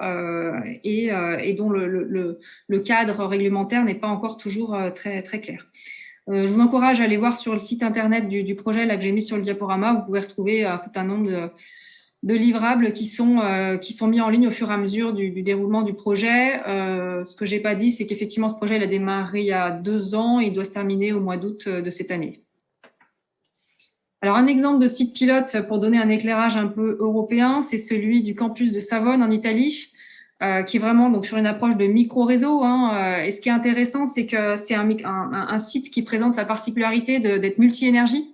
Speaker 6: et dont le cadre réglementaire n'est pas encore toujours très, très clair. Je vous encourage à aller voir sur le site internet du projet là, que j'ai mis sur le diaporama. Vous pouvez retrouver un certain nombre de livrables qui sont mis en ligne au fur et à mesure du déroulement du projet. Ce que j'ai pas dit, c'est qu'effectivement, ce projet il a démarré il y a 2 ans et il doit se terminer au mois d'août de cette année. Alors, un exemple de site pilote pour donner un éclairage un peu européen, c'est celui du campus de Savone en Italie, qui est vraiment donc sur une approche de micro-réseau. Et ce qui est intéressant, c'est que c'est un site qui présente la particularité d'être multi-énergie,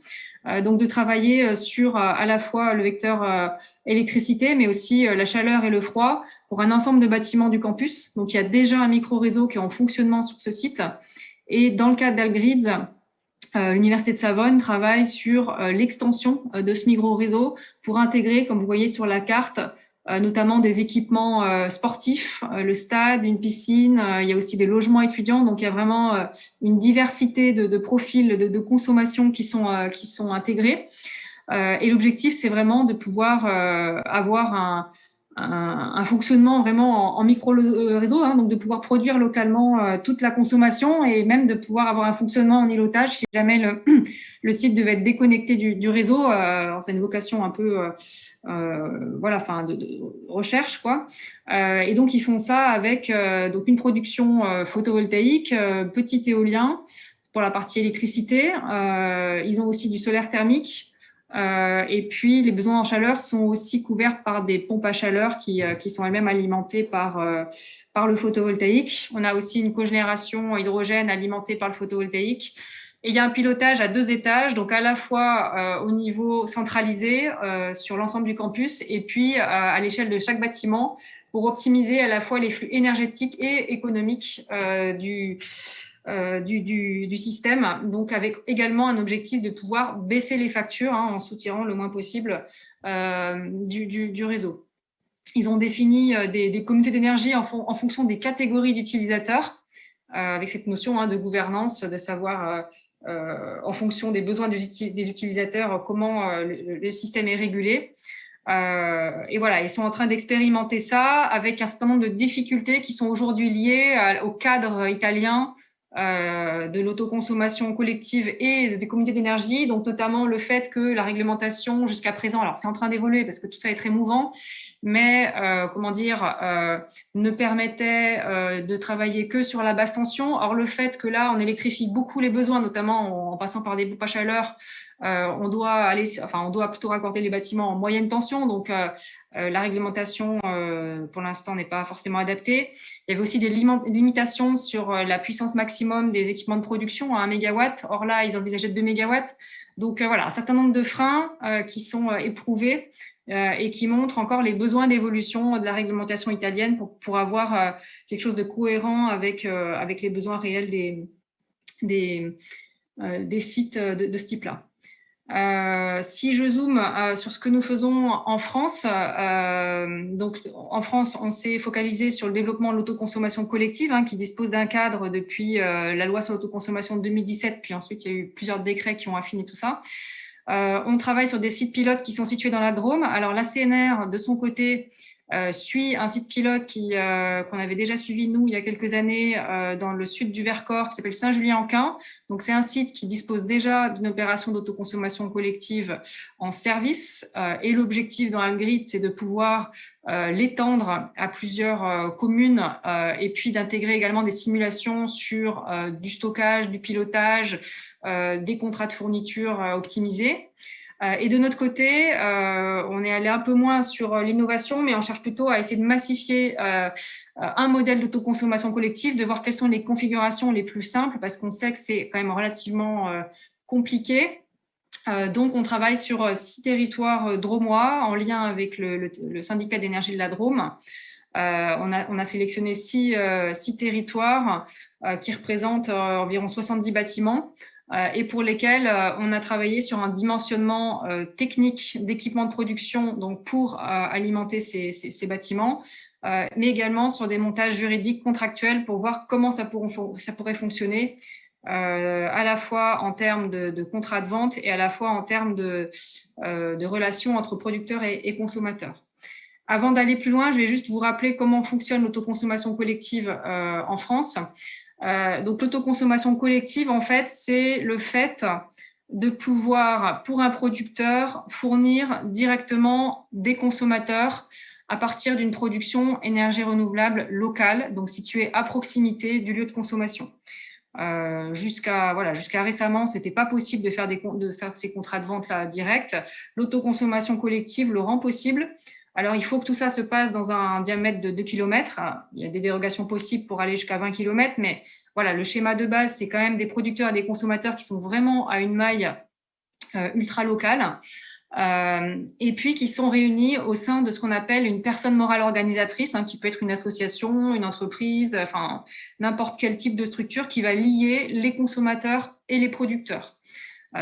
Speaker 6: donc de travailler sur à la fois le vecteur électricité, mais aussi la chaleur et le froid pour un ensemble de bâtiments du campus. Donc, il y a déjà un micro-réseau qui est en fonctionnement sur ce site. Et dans le cadre d'AlpGrids, l'Université de Savone travaille sur l'extension de ce micro-réseau pour intégrer, comme vous voyez sur la carte, notamment des équipements sportifs, le stade, une piscine, il y a aussi des logements étudiants. Donc, il y a vraiment une diversité de profils de consommation qui sont intégrés. Et l'objectif, c'est vraiment de pouvoir avoir un fonctionnement vraiment en micro-réseau, donc de pouvoir produire localement toute la consommation et même de pouvoir avoir un fonctionnement en îlotage si jamais le site devait être déconnecté du réseau. C'est une vocation un peu de recherche, quoi. Et donc, ils font ça avec donc une production photovoltaïque, petit éolien pour la partie électricité. Ils ont aussi du solaire thermique. Et puis, les besoins en chaleur sont aussi couverts par des pompes à chaleur qui sont elles-mêmes alimentées par le photovoltaïque. On a aussi une cogénération hydrogène alimentée par le photovoltaïque. Et il y a un pilotage à 2 étages, donc à la fois au niveau centralisé sur l'ensemble du campus et puis à l'échelle de chaque bâtiment pour optimiser à la fois les flux énergétiques et économiques du système, donc avec également un objectif de pouvoir baisser les factures en soutirant le moins possible du réseau. Ils ont défini des communautés d'énergie en fonction des catégories d'utilisateurs, avec cette notion de gouvernance, de savoir en fonction des besoins des utilisateurs comment le système est régulé. Et voilà, ils sont en train d'expérimenter ça avec un certain nombre de difficultés qui sont aujourd'hui liées au cadre italien de l'autoconsommation collective et des communautés d'énergie, donc notamment le fait que la réglementation jusqu'à présent, alors c'est en train d'évoluer parce que tout ça est très mouvant, mais ne permettait de travailler que sur la basse tension. Or, le fait que là, on électrifie beaucoup les besoins, notamment en passant par des pompes à chaleur, on doit plutôt raccorder les bâtiments en moyenne tension, donc la réglementation pour l'instant n'est pas forcément adaptée. Il y avait aussi des limitations sur la puissance maximum des équipements de production à 1 MW. Or là, ils envisageaient 2 MW. Donc voilà, un certain nombre de freins qui sont éprouvés et qui montrent encore les besoins d'évolution de la réglementation italienne pour avoir quelque chose de cohérent avec les besoins réels des sites de ce type-là. Si je zoome sur ce que nous faisons en France, donc en France, on s'est focalisé sur le développement de l'autoconsommation collective, qui dispose d'un cadre depuis la loi sur l'autoconsommation de 2017, puis ensuite il y a eu plusieurs décrets qui ont affiné tout ça. On travaille sur des sites pilotes qui sont situés dans la Drôme. Alors la CNR, de son côté, suit un site pilote qu'on avait déjà suivi, nous, il y a quelques années, dans le sud du Vercors, qui s'appelle Saint-Julien-en-Quin. Donc, c'est un site qui dispose déjà d'une opération d'autoconsommation collective en service. Et l'objectif dans Algrid, c'est de pouvoir l'étendre à plusieurs communes et puis d'intégrer également des simulations sur du stockage, du pilotage, des contrats de fourniture optimisés. Et de notre côté, on est allé un peu moins sur l'innovation, mais on cherche plutôt à essayer de massifier un modèle d'autoconsommation collective, de voir quelles sont les configurations les plus simples, parce qu'on sait que c'est quand même relativement compliqué. Donc, on travaille sur 6 territoires drômois en lien avec le syndicat d'énergie de la Drôme. On a sélectionné 6 territoires qui représentent environ 70 bâtiments. Et pour lesquels on a travaillé sur un dimensionnement technique d'équipements de production, donc pour alimenter ces bâtiments, mais également sur des montages juridiques contractuels pour voir comment ça pourrait fonctionner, à la fois en termes de contrats de vente et à la fois en termes de relations entre producteurs et consommateurs. Avant d'aller plus loin, je vais juste vous rappeler comment fonctionne l'autoconsommation collective en France. Donc l'autoconsommation collective, en fait, c'est le fait de pouvoir, pour un producteur, fournir directement des consommateurs à partir d'une production énergie renouvelable locale, donc située à proximité du lieu de consommation. Jusqu'à récemment, c'était pas possible de faire ces contrats de vente là directs. L'autoconsommation collective le rend possible. Alors, il faut que tout ça se passe dans un diamètre de 2 km. Il y a des dérogations possibles pour aller jusqu'à 20 km, mais voilà, le schéma de base, c'est quand même des producteurs et des consommateurs qui sont vraiment à une maille ultra locale et puis qui sont réunis au sein de ce qu'on appelle une personne morale organisatrice, qui peut être une association, une entreprise, enfin n'importe quel type de structure qui va lier les consommateurs et les producteurs.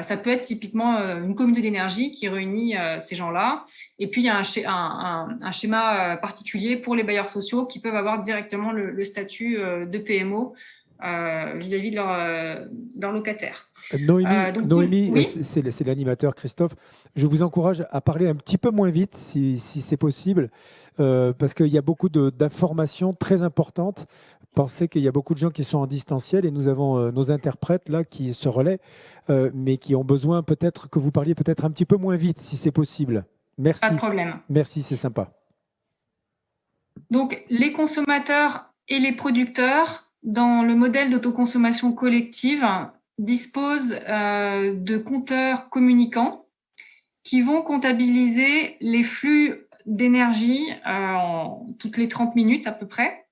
Speaker 6: Ça peut être typiquement une communauté d'énergie qui réunit ces gens-là. Et puis, il y a un schéma particulier pour les bailleurs sociaux qui peuvent avoir directement le statut de PMO vis-à-vis de leurs locataires.
Speaker 1: Noémie,
Speaker 6: oui,
Speaker 1: c'est l'animateur Christophe. Je vous encourage à parler un petit peu moins vite, si c'est possible, parce qu'il y a beaucoup d'informations très importantes. Pensez qu'il y a beaucoup de gens qui sont en distanciel et nous avons nos interprètes là qui se relaient, mais qui ont besoin peut-être que vous parliez peut-être un petit peu moins vite, si c'est possible. Merci.
Speaker 6: Pas de problème.
Speaker 1: Merci, c'est sympa.
Speaker 6: Donc, les consommateurs et les producteurs, dans le modèle d'autoconsommation collective, disposent de compteurs communicants qui vont comptabiliser les flux d'énergie toutes les 30 minutes à peu près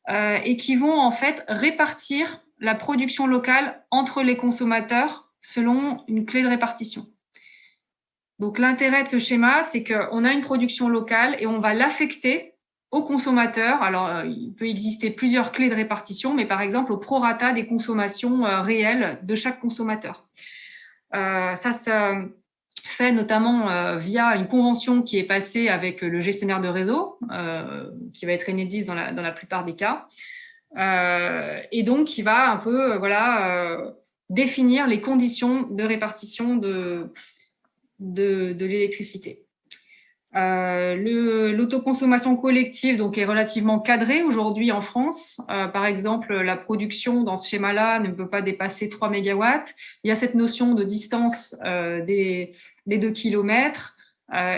Speaker 6: et qui vont en fait répartir la production locale entre les consommateurs selon une clé de répartition. Donc, l'intérêt de ce schéma, c'est qu'on a une production locale et on va l'affecter aux consommateurs. Alors, il peut exister plusieurs clés de répartition, mais par exemple au prorata des consommations réelles de chaque consommateur. Ça se fait notamment via une convention qui est passée avec le gestionnaire de réseau, qui va être Enedis dans la plupart des cas, et donc qui va un peu définir les conditions de répartition de l'électricité. L'autoconsommation collective donc, est relativement cadrée aujourd'hui en France. Par exemple, la production dans ce schéma-là ne peut pas dépasser 3 mégawatts. Il y a cette notion de distance des 2 kilomètres.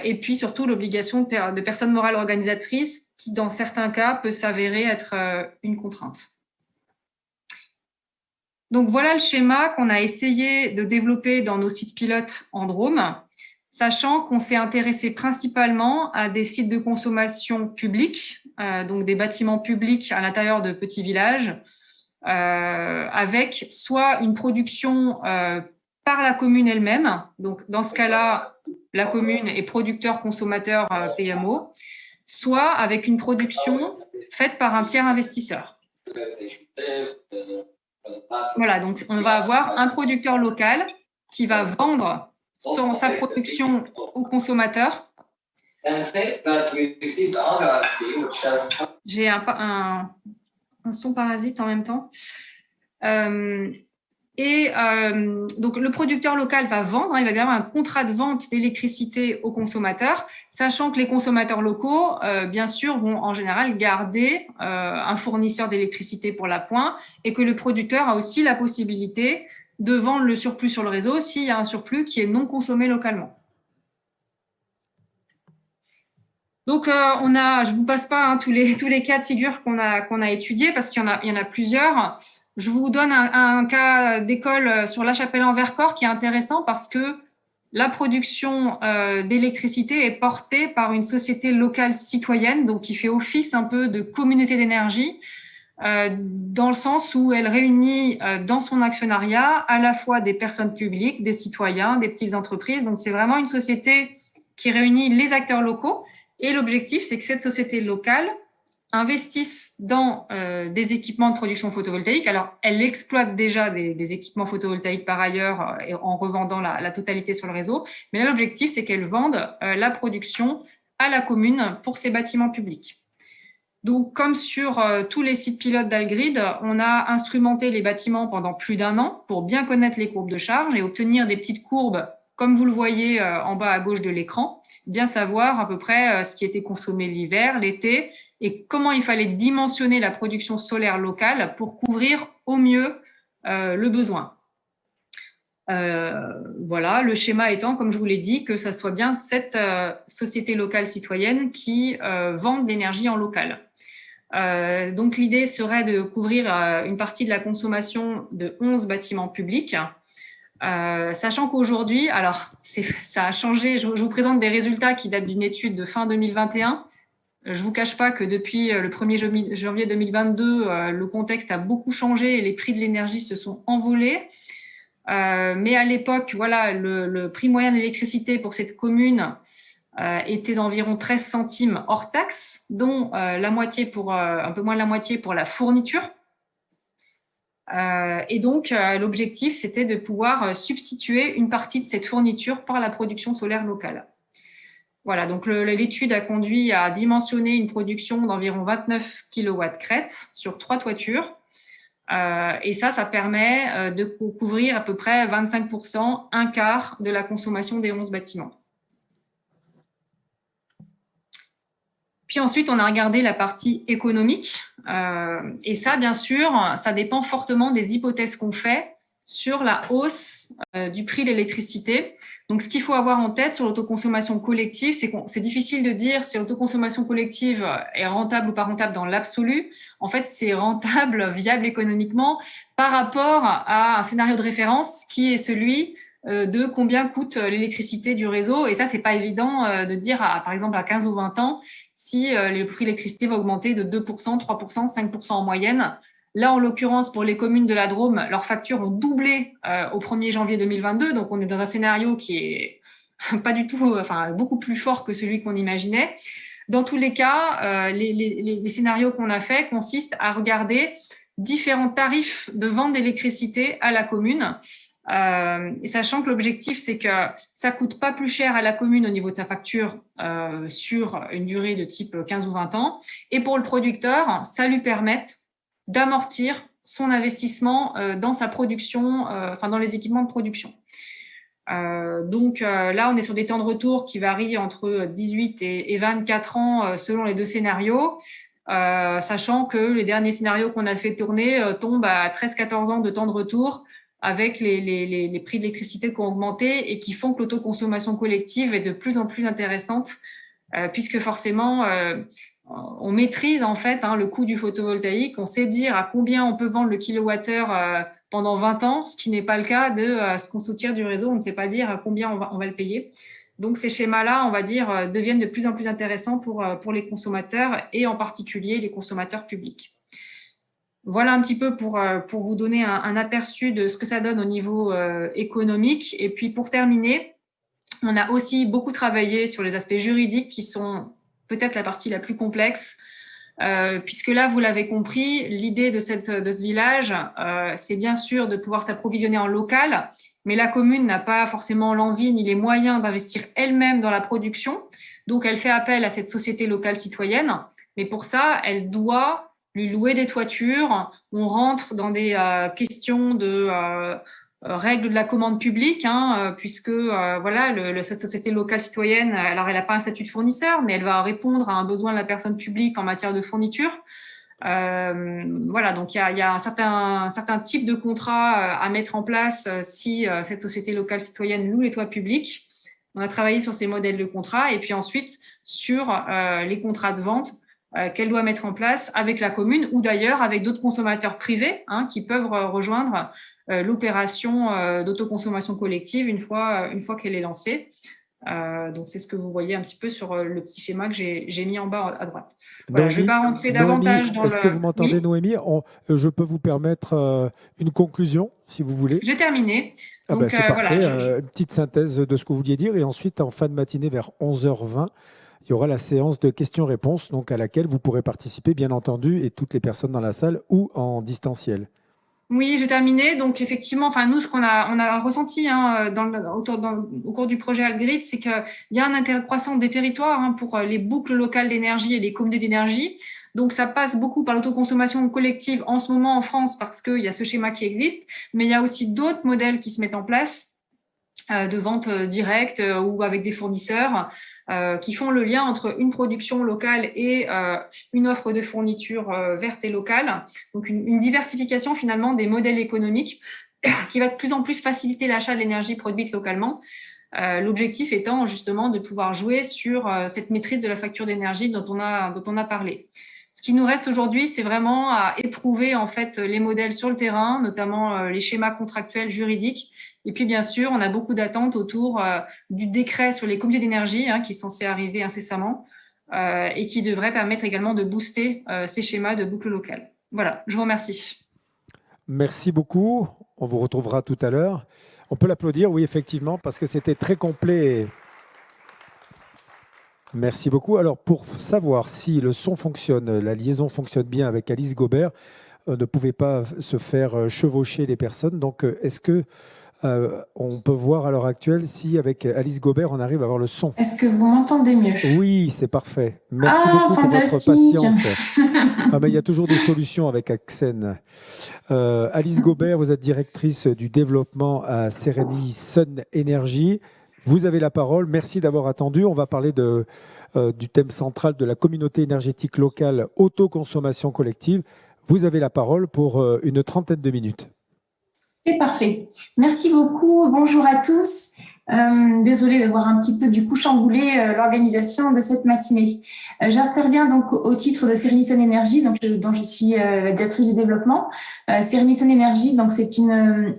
Speaker 6: Et puis surtout l'obligation de personnes morales organisatrices qui, dans certains cas, peut s'avérer être une contrainte. Donc voilà le schéma qu'on a essayé de développer dans nos sites pilotes en Drôme, sachant qu'on s'est intéressé principalement à des sites de consommation publics, donc des bâtiments publics à l'intérieur de petits villages, avec soit une production par la commune elle-même, donc dans ce cas-là, la commune est producteur-consommateur PMO, soit avec une production faite par un tiers investisseur. Voilà, donc on va avoir un producteur local qui va vendre sa production aux consommateurs. J'ai un son parasite en même temps. Donc, le producteur local va vendre, il va bien avoir un contrat de vente d'électricité aux consommateurs, sachant que les consommateurs locaux, bien sûr, vont en général garder un fournisseur d'électricité pour l'appoint et que le producteur a aussi la possibilité de vendre le surplus sur le réseau s'il y a un surplus qui est non consommé localement. Donc, je ne vous passe pas tous les cas de figure qu'on a étudiés parce qu'il y en a plusieurs. Je vous donne un cas d'école sur La Chapelle-en-Vercors qui est intéressant parce que la production d'électricité est portée par une société locale citoyenne, donc qui fait office un peu de communauté d'énergie, dans le sens où elle réunit dans son actionnariat à la fois des personnes publiques, des citoyens, des petites entreprises. Donc, c'est vraiment une société qui réunit les acteurs locaux. Et l'objectif, c'est que cette société locale investisse dans des équipements de production photovoltaïque. Alors, elle exploite déjà des équipements photovoltaïques par ailleurs en revendant la totalité sur le réseau. Mais là, l'objectif, c'est qu'elle vende la production à la commune pour ses bâtiments publics. Donc, comme sur tous les sites pilotes d'Algrid, on a instrumenté les bâtiments pendant plus d'1 an pour bien connaître les courbes de charge et obtenir des petites courbes, comme vous le voyez en bas à gauche de l'écran, bien savoir à peu près ce qui était consommé l'hiver, l'été, et comment il fallait dimensionner la production solaire locale pour couvrir au mieux le besoin. Voilà, le schéma étant, comme je vous l'ai dit, que ça soit bien cette société locale citoyenne qui vende l'énergie en local. Donc l'idée serait de couvrir une partie de la consommation de 11 bâtiments publics, sachant qu'aujourd'hui, alors ça a changé, je vous présente des résultats qui datent d'une étude de fin 2021. Je ne vous cache pas que depuis le 1er janvier 2022, le contexte a beaucoup changé et les prix de l'énergie se sont envolés. Mais à l'époque, voilà, le prix moyen de l'électricité pour cette commune était d'environ 13 centimes hors taxe, dont la moitié un peu moins de la moitié pour la fourniture. Et donc, l'objectif, c'était de pouvoir substituer une partie de cette fourniture par la production solaire locale. Voilà, donc l'étude a conduit à dimensionner une production d'environ 29 kW crête sur 3 toitures. Et ça permet de couvrir à peu près 25%, un quart de la consommation des 11 bâtiments. Puis ensuite, on a regardé la partie économique. Et ça, bien sûr, ça dépend fortement des hypothèses qu'on fait sur la hausse du prix de l'électricité. Donc, ce qu'il faut avoir en tête sur l'autoconsommation collective, c'est que c'est difficile de dire si l'autoconsommation collective est rentable ou pas rentable dans l'absolu. En fait, c'est rentable, viable économiquement par rapport à un scénario de référence qui est celui de combien coûte l'électricité du réseau. Et ça, c'est pas évident de dire, par exemple, à 15 ou 20 ans, si le prix de l'électricité va augmenter de 2%, 3%, 5% en moyenne. Là, en l'occurrence, pour les communes de la Drôme, leurs factures ont doublé au 1er janvier 2022. Donc, on est dans un scénario qui est pas du tout, enfin, beaucoup plus fort que celui qu'on imaginait. Dans tous les cas, les scénarios qu'on a faits consistent à regarder différents tarifs de vente d'électricité à la commune. Et sachant que l'objectif, c'est que ça coûte pas plus cher à la commune au niveau de sa facture sur une durée de type 15 ou 20 ans. Et pour le producteur, ça lui permette d'amortir son investissement dans sa production, dans les équipements de production. Là, on est sur des temps de retour qui varient entre 18 et 24 ans selon les 2 scénarios, sachant que les derniers scénarios qu'on a fait tourner tombent à 13-14 ans de temps de retour avec les prix de l'électricité qui ont augmenté et qui font que l'autoconsommation collective est de plus en plus intéressante, puisque forcément, on maîtrise en fait le coût du photovoltaïque. On sait dire à combien on peut vendre le kilowattheure pendant 20 ans, ce qui n'est pas le cas de ce qu'on soutient du réseau. On ne sait pas dire à combien on va le payer. Donc ces schémas-là, on va dire, deviennent de plus en plus intéressants pour les consommateurs et en particulier les consommateurs publics. Voilà un petit peu pour vous donner un aperçu de ce que ça donne au niveau économique. Et puis pour terminer, on a aussi beaucoup travaillé sur les aspects juridiques qui sont peut-être la partie la plus complexe, puisque là, vous l'avez compris, l'idée de ce village, c'est bien sûr de pouvoir s'approvisionner en local, mais la commune n'a pas forcément l'envie ni les moyens d'investir elle-même dans la production. Donc, elle fait appel à cette société locale citoyenne, mais pour ça, elle doit lui louer des toitures. On rentre dans des questions de règles de la commande publique, puisque cette société locale citoyenne, alors elle n'a pas un statut de fournisseur, mais elle va répondre à un besoin de la personne publique en matière de fourniture. Donc il y a un certain type de contrat à mettre en place si cette société locale citoyenne loue les toits publics. On a travaillé sur ces modèles de contrat et puis ensuite sur les contrats de vente qu'elle doit mettre en place avec la commune ou d'ailleurs avec d'autres consommateurs privés qui peuvent rejoindre l'opération d'autoconsommation collective une fois qu'elle est lancée. Donc, c'est ce que vous voyez un petit peu sur le petit schéma que j'ai mis en bas à droite. Voilà, je ne vais pas rentrer davantage dans
Speaker 1: Est-ce que vous m'entendez, Noémie? Je peux vous permettre une conclusion, si vous voulez.
Speaker 6: J'ai terminé.
Speaker 1: C'est parfait. Une petite synthèse de ce que vous vouliez dire. Et ensuite, en fin de matinée, vers 11h20, il y aura la séance de questions-réponses, donc à laquelle vous pourrez participer, bien entendu, et toutes les personnes dans la salle ou en distanciel.
Speaker 6: Oui, j'ai terminé. Donc, effectivement, nous, ce qu'on a ressenti au cours du projet Algrid, c'est qu'il y a un intérêt croissant des territoires pour les boucles locales d'énergie et les communautés d'énergie. Donc, ça passe beaucoup par l'autoconsommation collective en ce moment en France parce qu'il y a ce schéma qui existe, mais il y a aussi d'autres modèles qui se mettent en place de vente directe ou avec des fournisseurs qui font le lien entre une production locale et une offre de fourniture verte et locale. Donc, une diversification finalement des modèles économiques qui va de plus en plus faciliter l'achat de l'énergie produite localement. L'objectif étant justement de pouvoir jouer sur cette maîtrise de la facture d'énergie dont on a parlé. Ce qui nous reste aujourd'hui, c'est vraiment à éprouver en fait les modèles sur le terrain, notamment les schémas contractuels juridiques. Et puis, bien sûr, on a beaucoup d'attentes autour du décret sur les comités d'énergie qui est censé arriver incessamment et qui devrait permettre également de booster ces schémas de boucle locale. Voilà, je vous remercie.
Speaker 1: Merci beaucoup. On vous retrouvera tout à l'heure. On peut l'applaudir, oui, effectivement, parce que c'était très complet. Merci beaucoup. Alors, pour savoir si le son fonctionne, la liaison fonctionne bien avec Alice Gobert, ne pouvait pas se faire chevaucher les personnes. Donc, est-ce que on peut voir à l'heure actuelle si avec Alice Gobert, on arrive à avoir le son?
Speaker 7: Est-ce que vous m'entendez mieux?
Speaker 1: Oui, c'est parfait. Merci beaucoup pour votre patience. Il y a toujours des solutions avec Axen. Alice Gobert, vous êtes directrice du développement à Sereni Sun Energy. Vous avez la parole. Merci d'avoir attendu. On va parler du thème central de la communauté énergétique locale, autoconsommation collective. Vous avez la parole pour une trentaine de minutes.
Speaker 7: C'est parfait. Merci beaucoup. Bonjour à tous. Désolée d'avoir un petit peu du coup chamboulé l'organisation de cette matinée. J'interviens donc au titre de Sereni Sun Energy, dont je suis la directrice du développement. Sereni Sun Energy, donc c'est une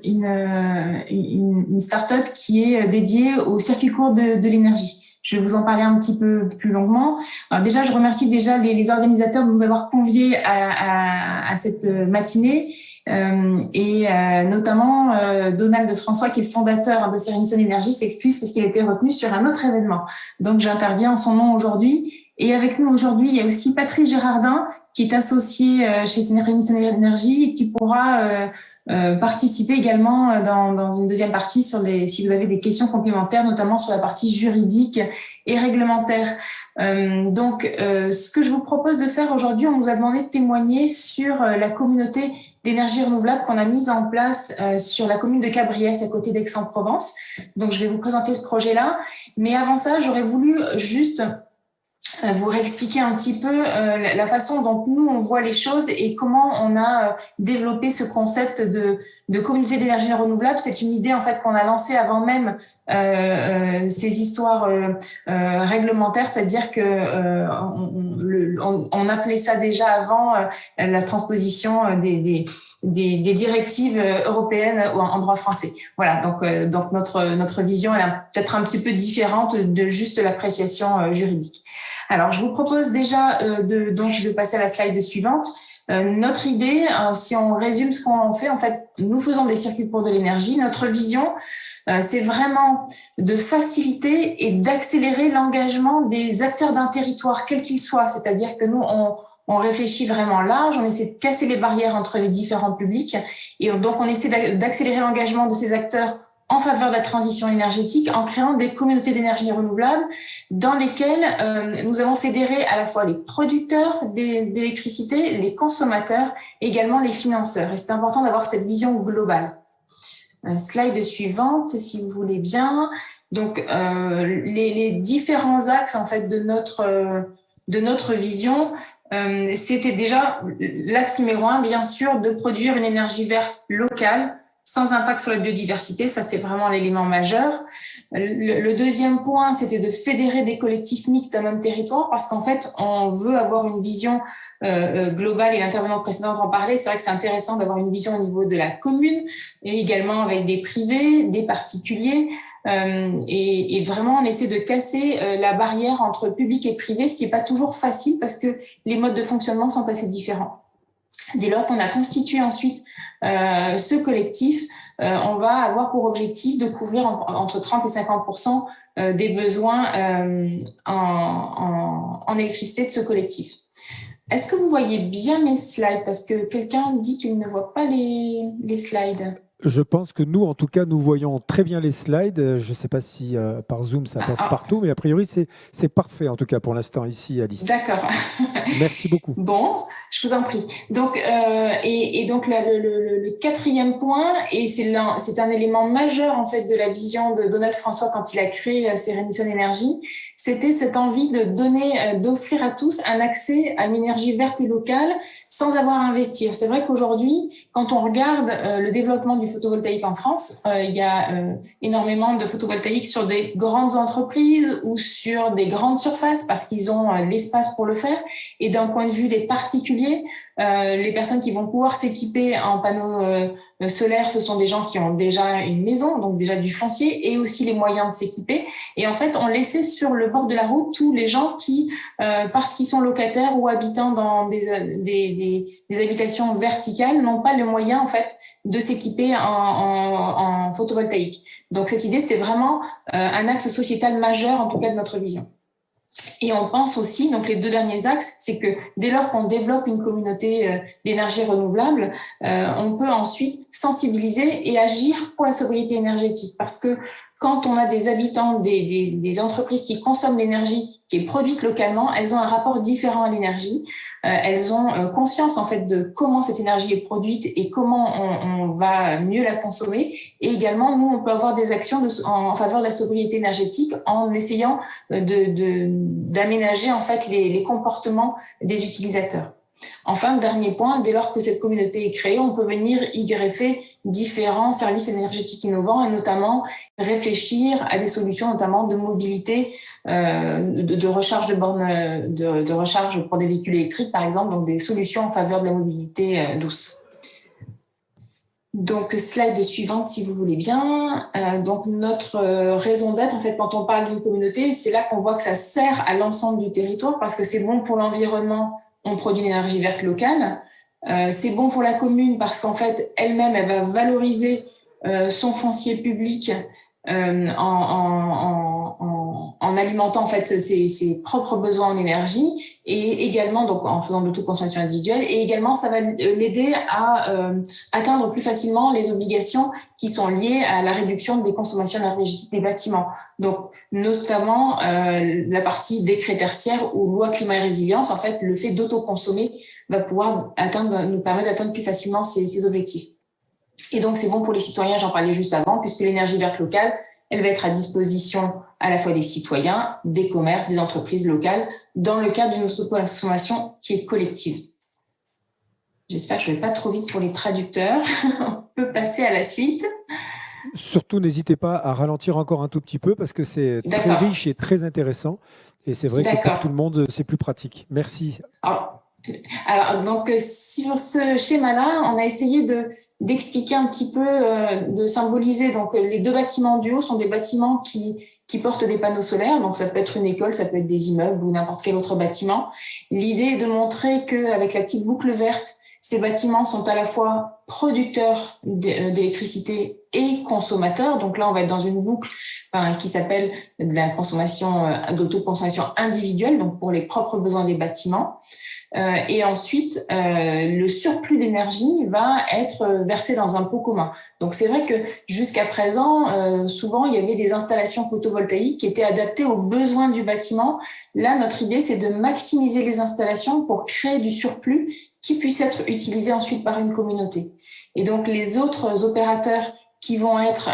Speaker 7: start-up qui est dédiée au circuit court de l'énergie. Je vais vous en parler un petit peu plus longuement. Alors déjà, je remercie les organisateurs de nous avoir conviés à cette matinée. Notamment Donald François, qui est le fondateur de Sereni Sun Energy, s'excuse parce qu'il a été retenu sur un autre événement. Donc, j'interviens en son nom aujourd'hui. Et avec nous aujourd'hui, il y a aussi Patrice Gérardin, qui est associé chez Sereni Sun Energy et qui pourra participer également dans une deuxième partie si vous avez des questions complémentaires, notamment sur la partie juridique et réglementaire. Ce que je vous propose de faire aujourd'hui, on nous a demandé de témoigner sur la communauté d'énergie renouvelable qu'on a mise en place sur la commune de Cabriès, à côté d'Aix-en-Provence. Donc, je vais vous présenter ce projet-là. Mais avant ça, j'aurais voulu juste vous réexpliquer un petit peu la façon dont nous, on voit les choses et comment on a développé ce concept de communauté d'énergie renouvelable. C'est une idée en fait qu'on a lancée avant même ces histoires réglementaires, c'est-à-dire que on appelait ça déjà avant la transposition des directives européennes en droit français. Voilà, donc notre vision elle est peut-être un petit peu différente de juste l'appréciation juridique. Alors, je vous propose déjà de passer à la slide suivante. Notre idée, si on résume ce qu'on fait, en fait, nous faisons des circuits courts de l'énergie. Notre vision, c'est vraiment de faciliter et d'accélérer l'engagement des acteurs d'un territoire, quel qu'il soit. C'est-à-dire que nous, on réfléchit vraiment large, on essaie de casser les barrières entre les différents publics. Et donc, on essaie d'accélérer l'engagement de ces acteurs en faveur de la transition énergétique en créant des communautés d'énergie renouvelable dans lesquelles nous allons fédérer à la fois les producteurs d'électricité, les consommateurs, également les financeurs. Et c'est important d'avoir cette vision globale. Slide suivante, si vous voulez bien. Donc, les différents axes en fait de notre vision, c'était déjà l'axe numéro 1, bien sûr, de produire une énergie verte locale sans impact sur la biodiversité, ça c'est vraiment l'élément majeur. Le deuxième point, c'était de fédérer des collectifs mixtes à même territoire, parce qu'en fait, on veut avoir une vision globale, et l'intervenant précédent en parlait, c'est vrai que c'est intéressant d'avoir une vision au niveau de la commune, et également avec des privés, des particuliers, et vraiment on essaie de casser la barrière entre public et privé, ce qui n'est pas toujours facile, parce que les modes de fonctionnement sont assez différents. Dès lors qu'on a constitué ensuite ce collectif, on va avoir pour objectif de couvrir entre 30 et 50% des besoins en électricité de ce collectif. Est-ce que vous voyez bien mes slides? Parce que quelqu'un dit qu'il ne voit pas les slides.
Speaker 1: Je pense que nous, en tout cas, nous voyons très bien les slides. Je ne sais pas si par Zoom, ça passe partout, mais a priori, c'est parfait, en tout cas, pour l'instant, ici, Alice.
Speaker 7: D'accord.
Speaker 1: Merci beaucoup.
Speaker 7: Bon, je vous en prie. Donc, donc le quatrième point, et c'est un élément majeur, en fait, de la vision de Donald François quand il a créé Serenison Énergie, c'était cette envie d'offrir à tous un accès à une énergie verte et locale sans avoir à investir. C'est vrai qu'aujourd'hui, quand on regarde le développement du photovoltaïque en France, il y a énormément de photovoltaïque sur des grandes entreprises ou sur des grandes surfaces parce qu'ils ont l'espace pour le faire. Et d'un point de vue des particuliers, les personnes qui vont pouvoir s'équiper en panneaux solaires, ce sont des gens qui ont déjà une maison, donc déjà du foncier et aussi les moyens de s'équiper. Et en fait, on laissait sur le bord de la route tous les gens qui, parce qu'ils sont locataires ou habitant dans des habitations verticales, n'ont pas le moyen en fait de s'équiper en photovoltaïque. Donc cette idée, c'était vraiment un axe sociétal majeur, en tout cas de notre vision. Et on pense aussi, donc les deux derniers axes, c'est que dès lors qu'on développe une communauté d'énergie renouvelable, on peut ensuite sensibiliser et agir pour la sobriété énergétique. Parce que quand on a des habitants, des entreprises qui consomment l'énergie qui est produite localement, elles ont un rapport différent à l'énergie. Elles ont conscience en fait de comment cette énergie est produite et comment on va mieux la consommer. Et également, nous, on peut avoir des actions en faveur de la sobriété énergétique en essayant d'aménager en fait les comportements des utilisateurs. Enfin, dernier point, dès lors que cette communauté est créée, on peut venir y greffer différents services énergétiques innovants et notamment réfléchir à des solutions notamment de mobilité, de recharge de bornes de recharge pour des véhicules électriques, par exemple, donc des solutions en faveur de la mobilité douce. Donc, slide suivante, si vous voulez bien. Donc, notre raison d'être, en fait, quand on parle d'une communauté, c'est là qu'on voit que ça sert à l'ensemble du territoire parce que c'est bon pour l'environnement. On produit une énergie verte locale. C'est bon pour la commune parce qu'en fait, elle-même, elle va valoriser son foncier public en en alimentant en fait ses propres besoins en énergie, et également donc en faisant de l'autoconsommation individuelle, et également ça va l'aider à atteindre plus facilement les obligations qui sont liées à la réduction des consommations énergétiques des bâtiments. Donc notamment la partie décret tertiaire ou loi climat et résilience, en fait le fait d'autoconsommer va pouvoir nous permettre d'atteindre plus facilement ces objectifs. Et donc c'est bon pour les citoyens, j'en parlais juste avant, puisque l'énergie verte locale, elle va être à disposition à la fois des citoyens, des commerces, des entreprises locales, dans le cadre d'une autoconsommation qui est collective. J'espère que je ne vais pas trop vite pour les traducteurs. On peut passer à la suite.
Speaker 1: Surtout, n'hésitez pas à ralentir encore un tout petit peu parce que c'est très riche et très intéressant. Et c'est vrai que pour tout le monde, c'est plus pratique. Merci.
Speaker 7: Alors, donc, sur ce schéma-là, on a essayé d'expliquer un petit peu, de symboliser. Donc, les deux bâtiments du haut sont des bâtiments qui portent des panneaux solaires. Donc, ça peut être une école, ça peut être des immeubles ou n'importe quel autre bâtiment. L'idée est de montrer qu'avec la petite boucle verte, ces bâtiments sont à la fois producteurs d'électricité et consommateurs. Donc là, on va être dans une boucle qui s'appelle de la consommation, d'autoconsommation individuelle, donc pour les propres besoins des bâtiments. Et ensuite, le surplus d'énergie va être versé dans un pot commun. Donc, c'est vrai que jusqu'à présent, souvent, il y avait des installations photovoltaïques qui étaient adaptées aux besoins du bâtiment. Là, notre idée, c'est de maximiser les installations pour créer du surplus qui puisse être utilisé ensuite par une communauté. Et donc, les autres opérateurs qui vont être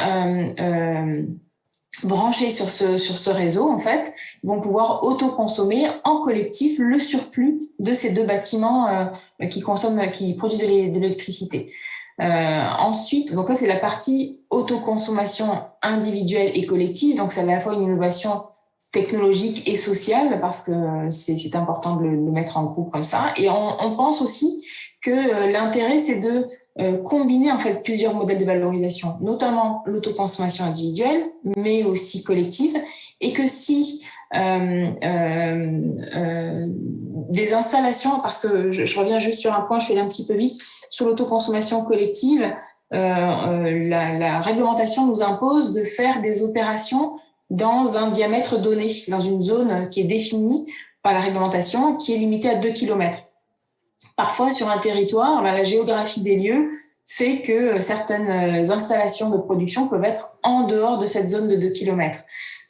Speaker 7: branchés sur ce réseau, en fait, vont pouvoir autoconsommer en collectif le surplus de ces deux bâtiments qui produisent de l'électricité. Ensuite, donc ça, c'est la partie autoconsommation individuelle et collective. Donc, c'est à la fois une innovation technologique et sociale parce que c'est important de le mettre en groupe comme ça. Et on pense aussi que l'intérêt, c'est de combiner en fait plusieurs modèles de valorisation, notamment l'autoconsommation individuelle, mais aussi collective, et que si des installations, parce que je reviens juste sur un point, je vais aller un petit peu vite, sur l'autoconsommation collective, la réglementation nous impose de faire des opérations dans un diamètre donné, dans une zone qui est définie par la réglementation, qui est limitée à 2 km. Parfois, sur un territoire, la géographie des lieux fait que certaines installations de production peuvent être en dehors de cette zone de 2 km.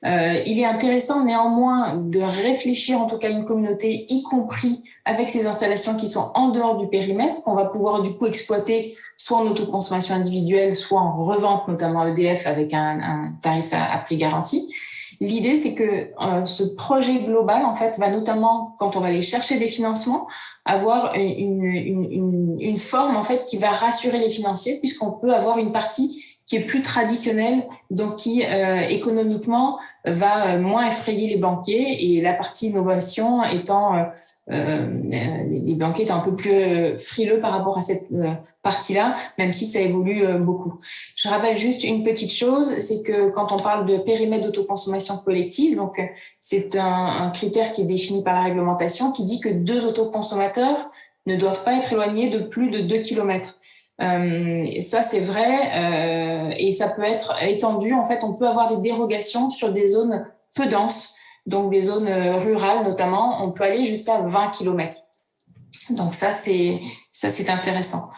Speaker 7: Il est intéressant néanmoins de réfléchir en tout cas à une communauté, y compris avec ces installations qui sont en dehors du périmètre, qu'on va pouvoir du coup exploiter soit en autoconsommation individuelle, soit en revente, notamment à EDF avec un tarif à prix garanti. L'idée, c'est que ce projet global, en fait, va notamment, quand on va aller chercher des financements, avoir une forme, en fait, qui va rassurer les financiers, puisqu'on peut avoir une partie qui est plus traditionnelle, donc qui, économiquement, va moins effrayer les banquiers, et la partie innovation étant, les banquiers étant un peu plus frileux par rapport à cette partie-là, même si ça évolue beaucoup. Je rappelle juste une petite chose, c'est que quand on parle de périmètre d'autoconsommation collective, donc c'est un critère qui est défini par la réglementation qui dit que 2 autoconsommateurs ne doivent pas être éloignés de plus de 2 km. Ça, c'est vrai, et ça peut être étendu. En fait, on peut avoir des dérogations sur des zones peu denses, donc des zones rurales notamment. On peut aller jusqu'à 20 km. Donc ça, c'est intéressant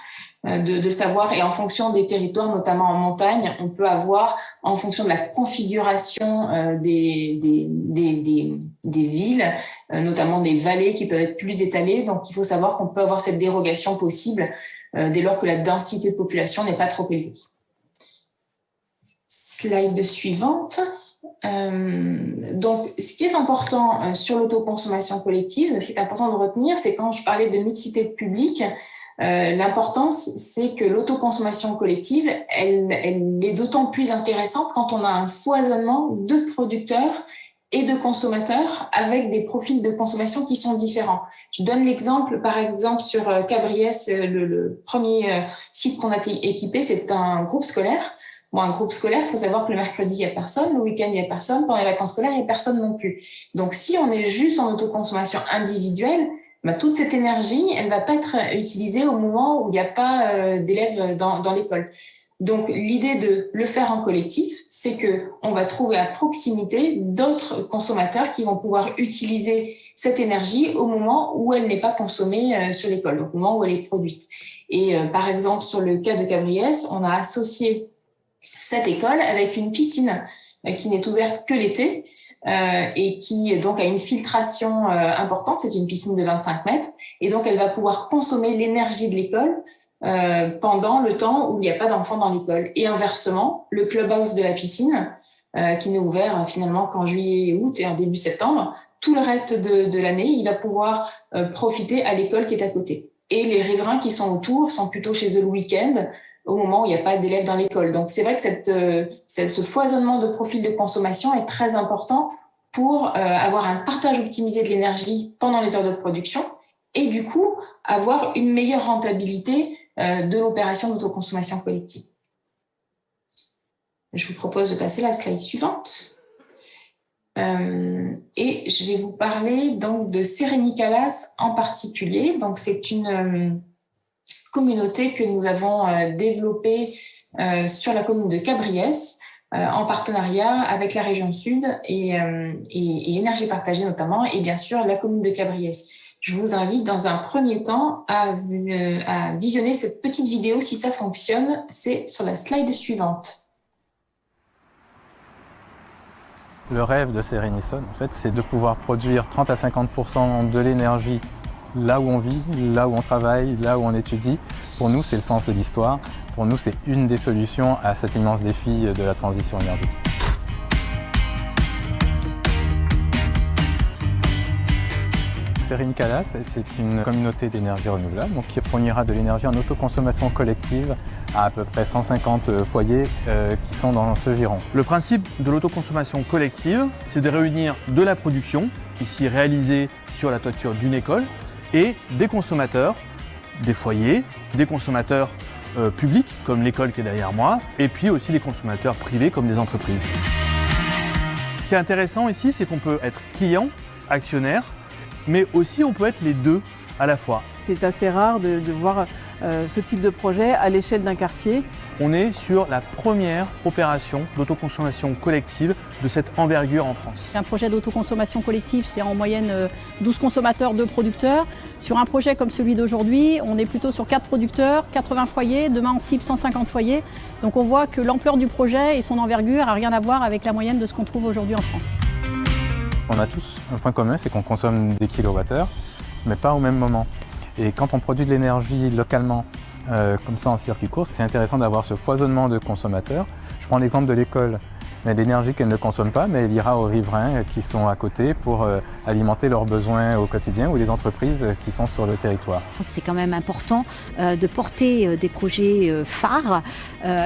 Speaker 7: de le savoir. Et en fonction des territoires, notamment en montagne, on peut avoir, en fonction de la configuration des villes, notamment des vallées qui peuvent être plus étalées. Donc, il faut savoir qu'on peut avoir cette dérogation possible dès lors que la densité de population n'est pas trop élevée. Slide suivante. Donc, ce qui est important sur l'autoconsommation collective, ce qui est important de retenir, c'est quand je parlais de mixité de public, l'importance, c'est que l'autoconsommation collective, elle est d'autant plus intéressante quand on a un foisonnement de producteurs et de consommateurs avec des profils de consommation qui sont différents. Je donne l'exemple, par exemple, sur Cabriès, le premier site qu'on a équipé, c'est un groupe scolaire. Bon, un groupe scolaire, il faut savoir que le mercredi, il n'y a personne, le week-end, il n'y a personne, pendant les vacances scolaires, il n'y a personne non plus. Donc, si on est juste en autoconsommation individuelle, toute cette énergie, elle ne va pas être utilisée au moment où il n'y a pas d'élèves dans l'école. Donc, l'idée de le faire en collectif, c'est qu'on va trouver à proximité d'autres consommateurs qui vont pouvoir utiliser cette énergie au moment où elle n'est pas consommée sur l'école, au moment où elle est produite. Et par exemple, sur le cas de Cabriès, on a associé cette école avec une piscine qui n'est ouverte que l'été et qui donc a une filtration importante. C'est une piscine de 25 mètres et donc elle va pouvoir consommer l'énergie de l'école pendant le temps où il n'y a pas d'enfants dans l'école. Et inversement, le clubhouse de la piscine, qui n'est ouvert finalement qu'en juillet et août et en début septembre, tout le reste de l'année, il va pouvoir profiter à l'école qui est à côté. Et les riverains qui sont autour sont plutôt chez eux le week-end, au moment où il n'y a pas d'élèves dans l'école. Donc c'est vrai que ce foisonnement de profils de consommation est très important pour avoir un partage optimisé de l'énergie pendant les heures de production et du coup avoir une meilleure rentabilité de l'opération d'autoconsommation collective. Je vous propose de passer à la slide suivante. Et je vais vous parler donc de Sérénie-Calas en particulier. Donc c'est une communauté que nous avons développée sur la commune de Cabriès en partenariat avec la région Sud et Énergie Partagée notamment, et bien sûr la commune de Cabriès. Je vous invite dans un premier temps à visionner cette petite vidéo si ça fonctionne. C'est sur la slide suivante.
Speaker 8: Le rêve de Sérénissone, en fait, c'est de pouvoir produire 30 à 50% de l'énergie là où on vit, là où on travaille, là où on étudie. Pour nous, c'est le sens de l'histoire. Pour nous, c'est une des solutions à cet immense défi de la transition énergétique. Sérénie-Calas, c'est une communauté d'énergie renouvelable donc qui fournira de l'énergie en autoconsommation collective à peu près 150 foyers qui sont dans ce giron.
Speaker 9: Le principe de l'autoconsommation collective, c'est de réunir de la production, ici réalisée sur la toiture d'une école, et des consommateurs, des foyers, des consommateurs publics, comme l'école qui est derrière moi, et puis aussi des consommateurs privés, comme des entreprises. Ce qui est intéressant ici, c'est qu'on peut être client, actionnaire, mais aussi on peut être les deux à la fois.
Speaker 10: C'est assez rare de voir ce type de projet à l'échelle d'un quartier.
Speaker 9: On est sur la première opération d'autoconsommation collective de cette envergure en France.
Speaker 11: Un projet d'autoconsommation collective, c'est en moyenne 12 consommateurs, 2 producteurs. Sur un projet comme celui d'aujourd'hui, on est plutôt sur 4 producteurs, 80 foyers. Demain, on cible 150 foyers. Donc on voit que l'ampleur du projet et son envergure n'a rien à voir avec la moyenne de ce qu'on trouve aujourd'hui en France.
Speaker 8: On a tous un point commun, c'est qu'on consomme des kilowattheures, mais pas au même moment. Et quand on produit de l'énergie localement, comme ça en circuit court, c'est intéressant d'avoir ce foisonnement de consommateurs. Je prends l'exemple de l'école. L'énergie qu'elle ne consomme pas, mais elle ira aux riverains qui sont à côté pour alimenter leurs besoins au quotidien ou les entreprises qui sont sur le territoire.
Speaker 12: C'est quand même important de porter des projets phares.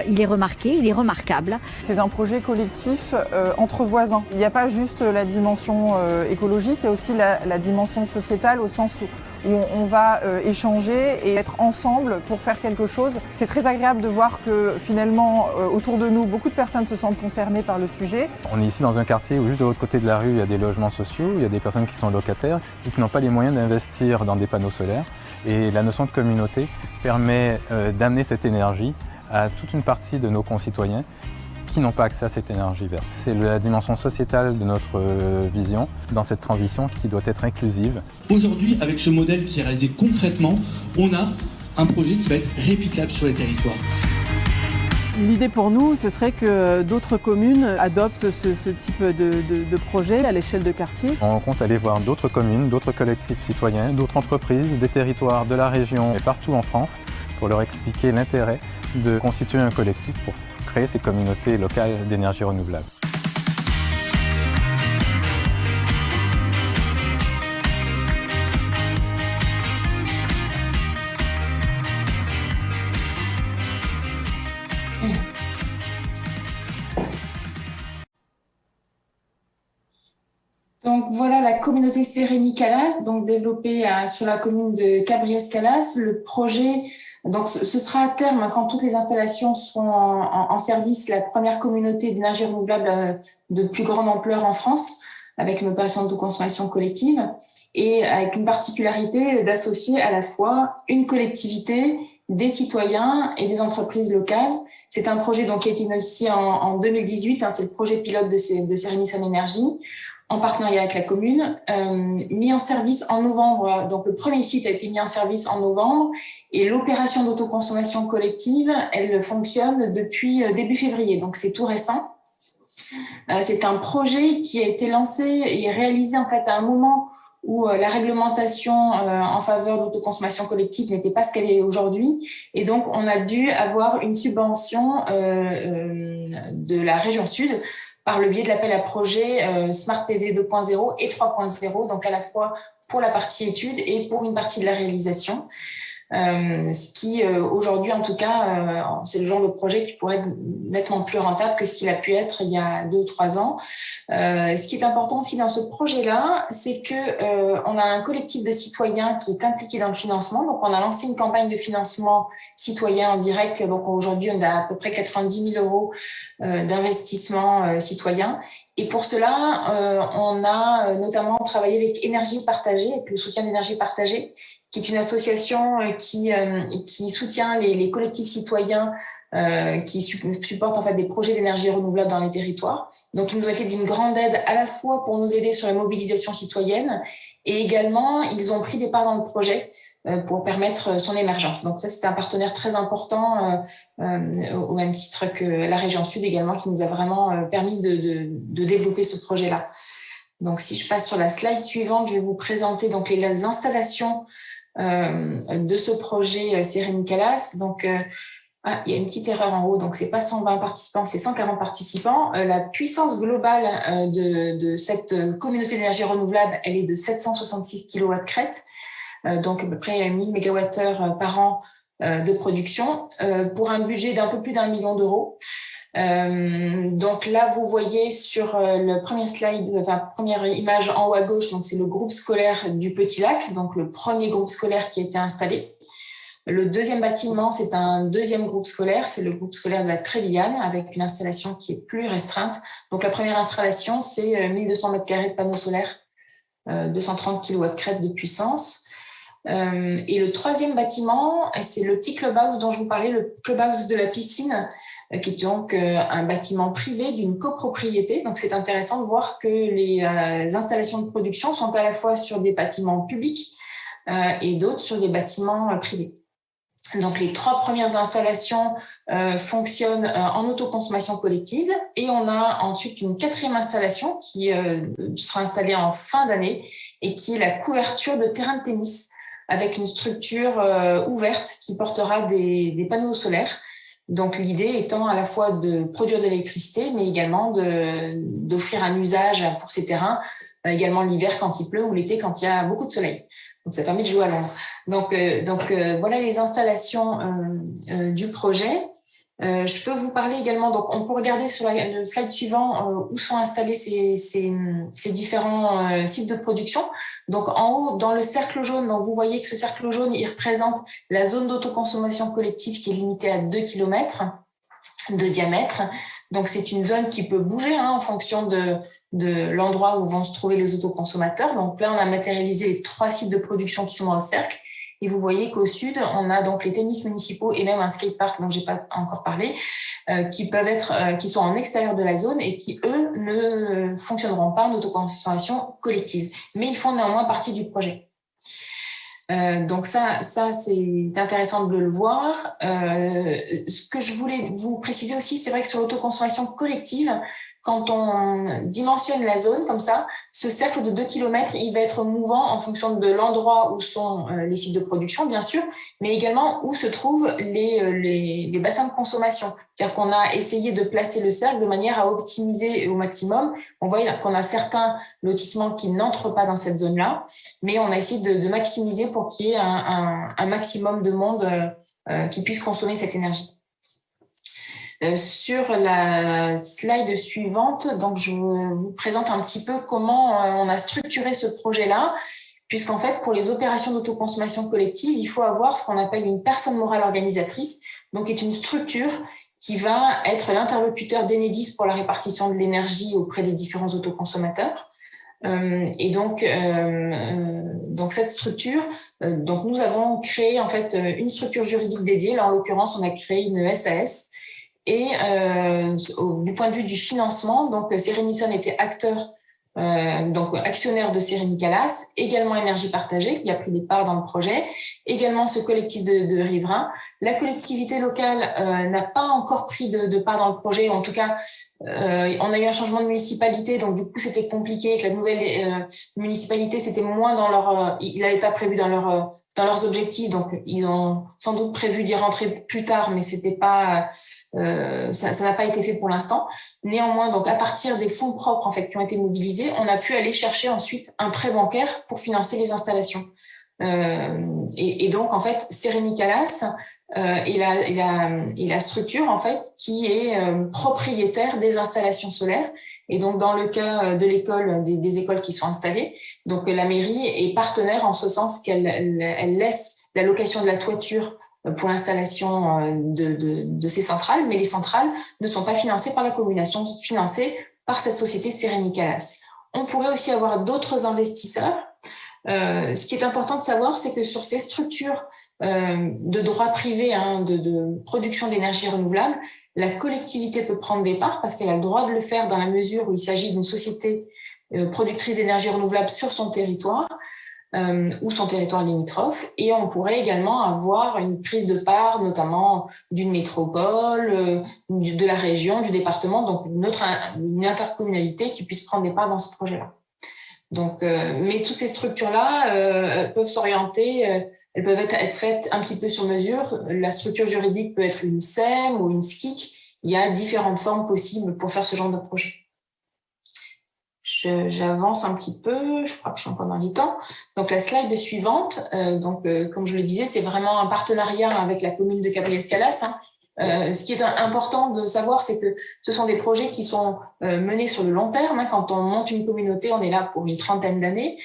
Speaker 12: Il est remarqué, il est remarquable.
Speaker 10: C'est un projet collectif entre voisins. Il n'y a pas juste la dimension écologique, il y a aussi la dimension sociétale au sens où on va échanger et être ensemble pour faire quelque chose. C'est très agréable de voir que finalement, autour de nous, beaucoup de personnes se sentent concernées par le sujet.
Speaker 8: On est ici dans un quartier où juste de l'autre côté de la rue, il y a des logements sociaux, il y a des personnes qui sont locataires et qui n'ont pas les moyens d'investir dans des panneaux solaires. Et la notion de communauté permet d'amener cette énergie à toute une partie de nos concitoyens qui n'ont pas accès à cette énergie verte. C'est la dimension sociétale de notre vision dans cette transition qui doit être inclusive.
Speaker 13: Aujourd'hui, avec ce modèle qui est réalisé concrètement, on a un projet qui va être réplicable sur les territoires.
Speaker 10: L'idée pour nous, ce serait que d'autres communes adoptent ce type de projet à l'échelle de quartier.
Speaker 8: On compte aller voir d'autres communes, d'autres collectifs citoyens, d'autres entreprises, des territoires de la région et partout en France pour leur expliquer l'intérêt de constituer un collectif pour créer ces communautés locales d'énergie renouvelable.
Speaker 7: Donc voilà la communauté Sérénie-Calas, donc développée sur la commune de Cabriès-Calas. Le projet, donc ce sera à terme, quand toutes les installations seront en service, la première communauté d'énergie renouvelable de plus grande ampleur en France, avec une opération d'autoconsommation collective, et avec une particularité d'associer à la fois une collectivité des citoyens et des entreprises locales. C'est un projet donc, qui a été initié en 2018, c'est le projet pilote de Sérénissone Énergie, en partenariat avec la commune, mis en service en novembre. Donc, le premier site a été mis en service en novembre et l'opération d'autoconsommation collective, elle fonctionne depuis début février, donc c'est tout récent. C'est un projet qui a été lancé et réalisé en fait à un moment où la réglementation en faveur de l'autoconsommation collective n'était pas ce qu'elle est aujourd'hui. Et donc, on a dû avoir une subvention de la région Sud par le biais de l'appel à projet Smart PV 2.0 et 3.0, donc à la fois pour la partie étude et pour une partie de la réalisation. Ce qui, aujourd'hui, en tout cas, c'est le genre de projet qui pourrait être nettement plus rentable que ce qu'il a pu être il y a 2 ou 3 ans. Ce qui est important aussi dans ce projet-là, c'est que on a un collectif de citoyens qui est impliqué dans le financement. Donc, on a lancé une campagne de financement citoyen en direct. Donc, aujourd'hui, on a à peu près 90 000 euros d'investissement citoyen. Et pour cela, on a notamment travaillé avec Énergie Partagée, avec le soutien d'Énergie Partagée, qui est une association qui soutient les collectifs citoyens qui supportent en fait des projets d'énergie renouvelable dans les territoires. Donc, ils nous ont été d'une grande aide à la fois pour nous aider sur la mobilisation citoyenne et également, ils ont pris des parts dans le projet pour permettre son émergence. Donc, ça, c'était un partenaire très important au même titre que la région Sud également qui nous a vraiment permis de développer ce projet-là. Donc, si je passe sur la slide suivante, je vais vous présenter donc les installations de ce projet Sérénicalas. Donc, il y a une petite erreur en haut, donc c'est pas 120 participants, c'est 140 participants. La puissance globale de cette communauté d'énergie renouvelable, elle est de 766 kW crête, donc à peu près 1000 MWh par an de production, pour un budget d'un peu plus d'1 million d'euros. Donc là, vous voyez sur le premier slide, première image en haut à gauche, donc c'est le groupe scolaire du Petit Lac, donc le premier groupe scolaire qui a été installé. Le deuxième bâtiment, c'est un deuxième groupe scolaire, c'est le groupe scolaire de la Trébillane, avec une installation qui est plus restreinte. Donc la première installation, c'est 1200 m² de panneaux solaires, 230 kW crête de puissance. Et le troisième bâtiment, c'est le petit clubhouse dont je vous parlais, le clubhouse de la piscine, qui est donc un bâtiment privé d'une copropriété. Donc, c'est intéressant de voir que les installations de production sont à la fois sur des bâtiments publics et d'autres sur des bâtiments privés. Donc, les 3 premières installations fonctionnent en autoconsommation collective et on a ensuite une 4e installation qui sera installée en fin d'année et qui est la couverture de terrain de tennis avec une structure ouverte qui portera des panneaux solaires. Donc, l'idée étant à la fois de produire de l'électricité, mais également d'offrir un usage pour ces terrains, également l'hiver quand il pleut ou l'été quand il y a beaucoup de soleil. Donc, ça permet de jouer à l'ombre. Donc, voilà les installations du projet. Je peux vous parler également, donc on peut regarder sur le slide suivant où sont installés ces différents sites de production. Donc en haut, dans le cercle jaune, donc vous voyez que ce cercle jaune, il représente la zone d'autoconsommation collective qui est limitée à 2 km de diamètre. Donc c'est une zone qui peut bouger en fonction de l'endroit où vont se trouver les autoconsommateurs. Donc là, on a matérialisé les 3 sites de production qui sont dans le cercle. Et vous voyez qu'au sud, on a donc les tennis municipaux et même un skatepark dont j'ai pas encore parlé, qui sont en extérieur de la zone et qui, eux, ne fonctionneront pas en autoconsommation collective. Mais ils font néanmoins partie du projet. Donc ça c'est intéressant de le voir. Ce que je voulais vous préciser aussi, c'est vrai que sur l'autoconsommation collective, quand on dimensionne la zone comme ça, ce cercle de 2 km, il va être mouvant en fonction de l'endroit où sont les sites de production, bien sûr, mais également où se trouvent les bassins de consommation. C'est-à-dire qu'on a essayé de placer le cercle de manière à optimiser au maximum. On voit qu'on a certains lotissements qui n'entrent pas dans cette zone-là, mais on a essayé de maximiser pour qu'il y ait un maximum de monde qui puisse consommer cette énergie. Sur la slide suivante, donc je vous présente un petit peu comment on a structuré ce projet-là, puisqu'en fait, pour les opérations d'autoconsommation collective, il faut avoir ce qu'on appelle une personne morale organisatrice, donc qui est une structure qui va être l'interlocuteur d'Enedis pour la répartition de l'énergie auprès des différents autoconsommateurs. Et donc, donc cette structure, donc nous avons créé en fait une structure juridique dédiée. Là, en l'occurrence, on a créé une SAS. Et du point de vue du financement, donc Sérénissone était acteur, donc actionnaire de Sérénicalas, également Énergie Partagée qui a pris des parts dans le projet, également ce collectif de riverains. La collectivité locale n'a pas encore pris de part dans le projet, en tout cas on a eu un changement de municipalité, donc du coup c'était compliqué, que la nouvelle municipalité c'était moins dans leur, ils n'avaient pas prévu dans leurs objectifs, donc ils ont sans doute prévu d'y rentrer plus tard, mais c'était pas, ça n'a pas été fait pour l'instant. Néanmoins, donc à partir des fonds propres en fait qui ont été mobilisés, on a pu aller chercher ensuite un prêt bancaire pour financer les installations. Et donc en fait, Sérénicalas et la structure en fait qui est propriétaire des installations solaires. Et donc dans le cas de l'école, des écoles qui sont installées, donc la mairie est partenaire en ce sens qu'elle laisse la location de la toiture pour l'installation de ces centrales, mais les centrales ne sont pas financées par la commune, elles sont financées par cette société Sérénicalas. On pourrait aussi avoir d'autres investisseurs. Ce qui est important de savoir, c'est que sur ces structures de droit privé, de production d'énergie renouvelable, la collectivité peut prendre des parts parce qu'elle a le droit de le faire dans la mesure où il s'agit d'une société productrice d'énergie renouvelable sur son territoire ou son territoire limitrophe. Et on pourrait également avoir une prise de part, notamment d'une métropole, de la région, du département, donc une intercommunalité qui puisse prendre des parts dans ce projet-là. Donc, mais toutes ces structures-là peuvent s'orienter, elles peuvent être faites un petit peu sur mesure. La structure juridique peut être une SEM ou une SCIC. Il y a différentes formes possibles pour faire ce genre de projet. J'avance un petit peu, je crois que je suis encore dans le temps. Donc, la slide suivante, comme je le disais, c'est vraiment un partenariat avec la commune de Cabriès-Calas. Ce qui est important de savoir, c'est que ce sont des projets qui sont menés sur le long terme. Quand on monte une communauté, on est là pour une 30aine d'années.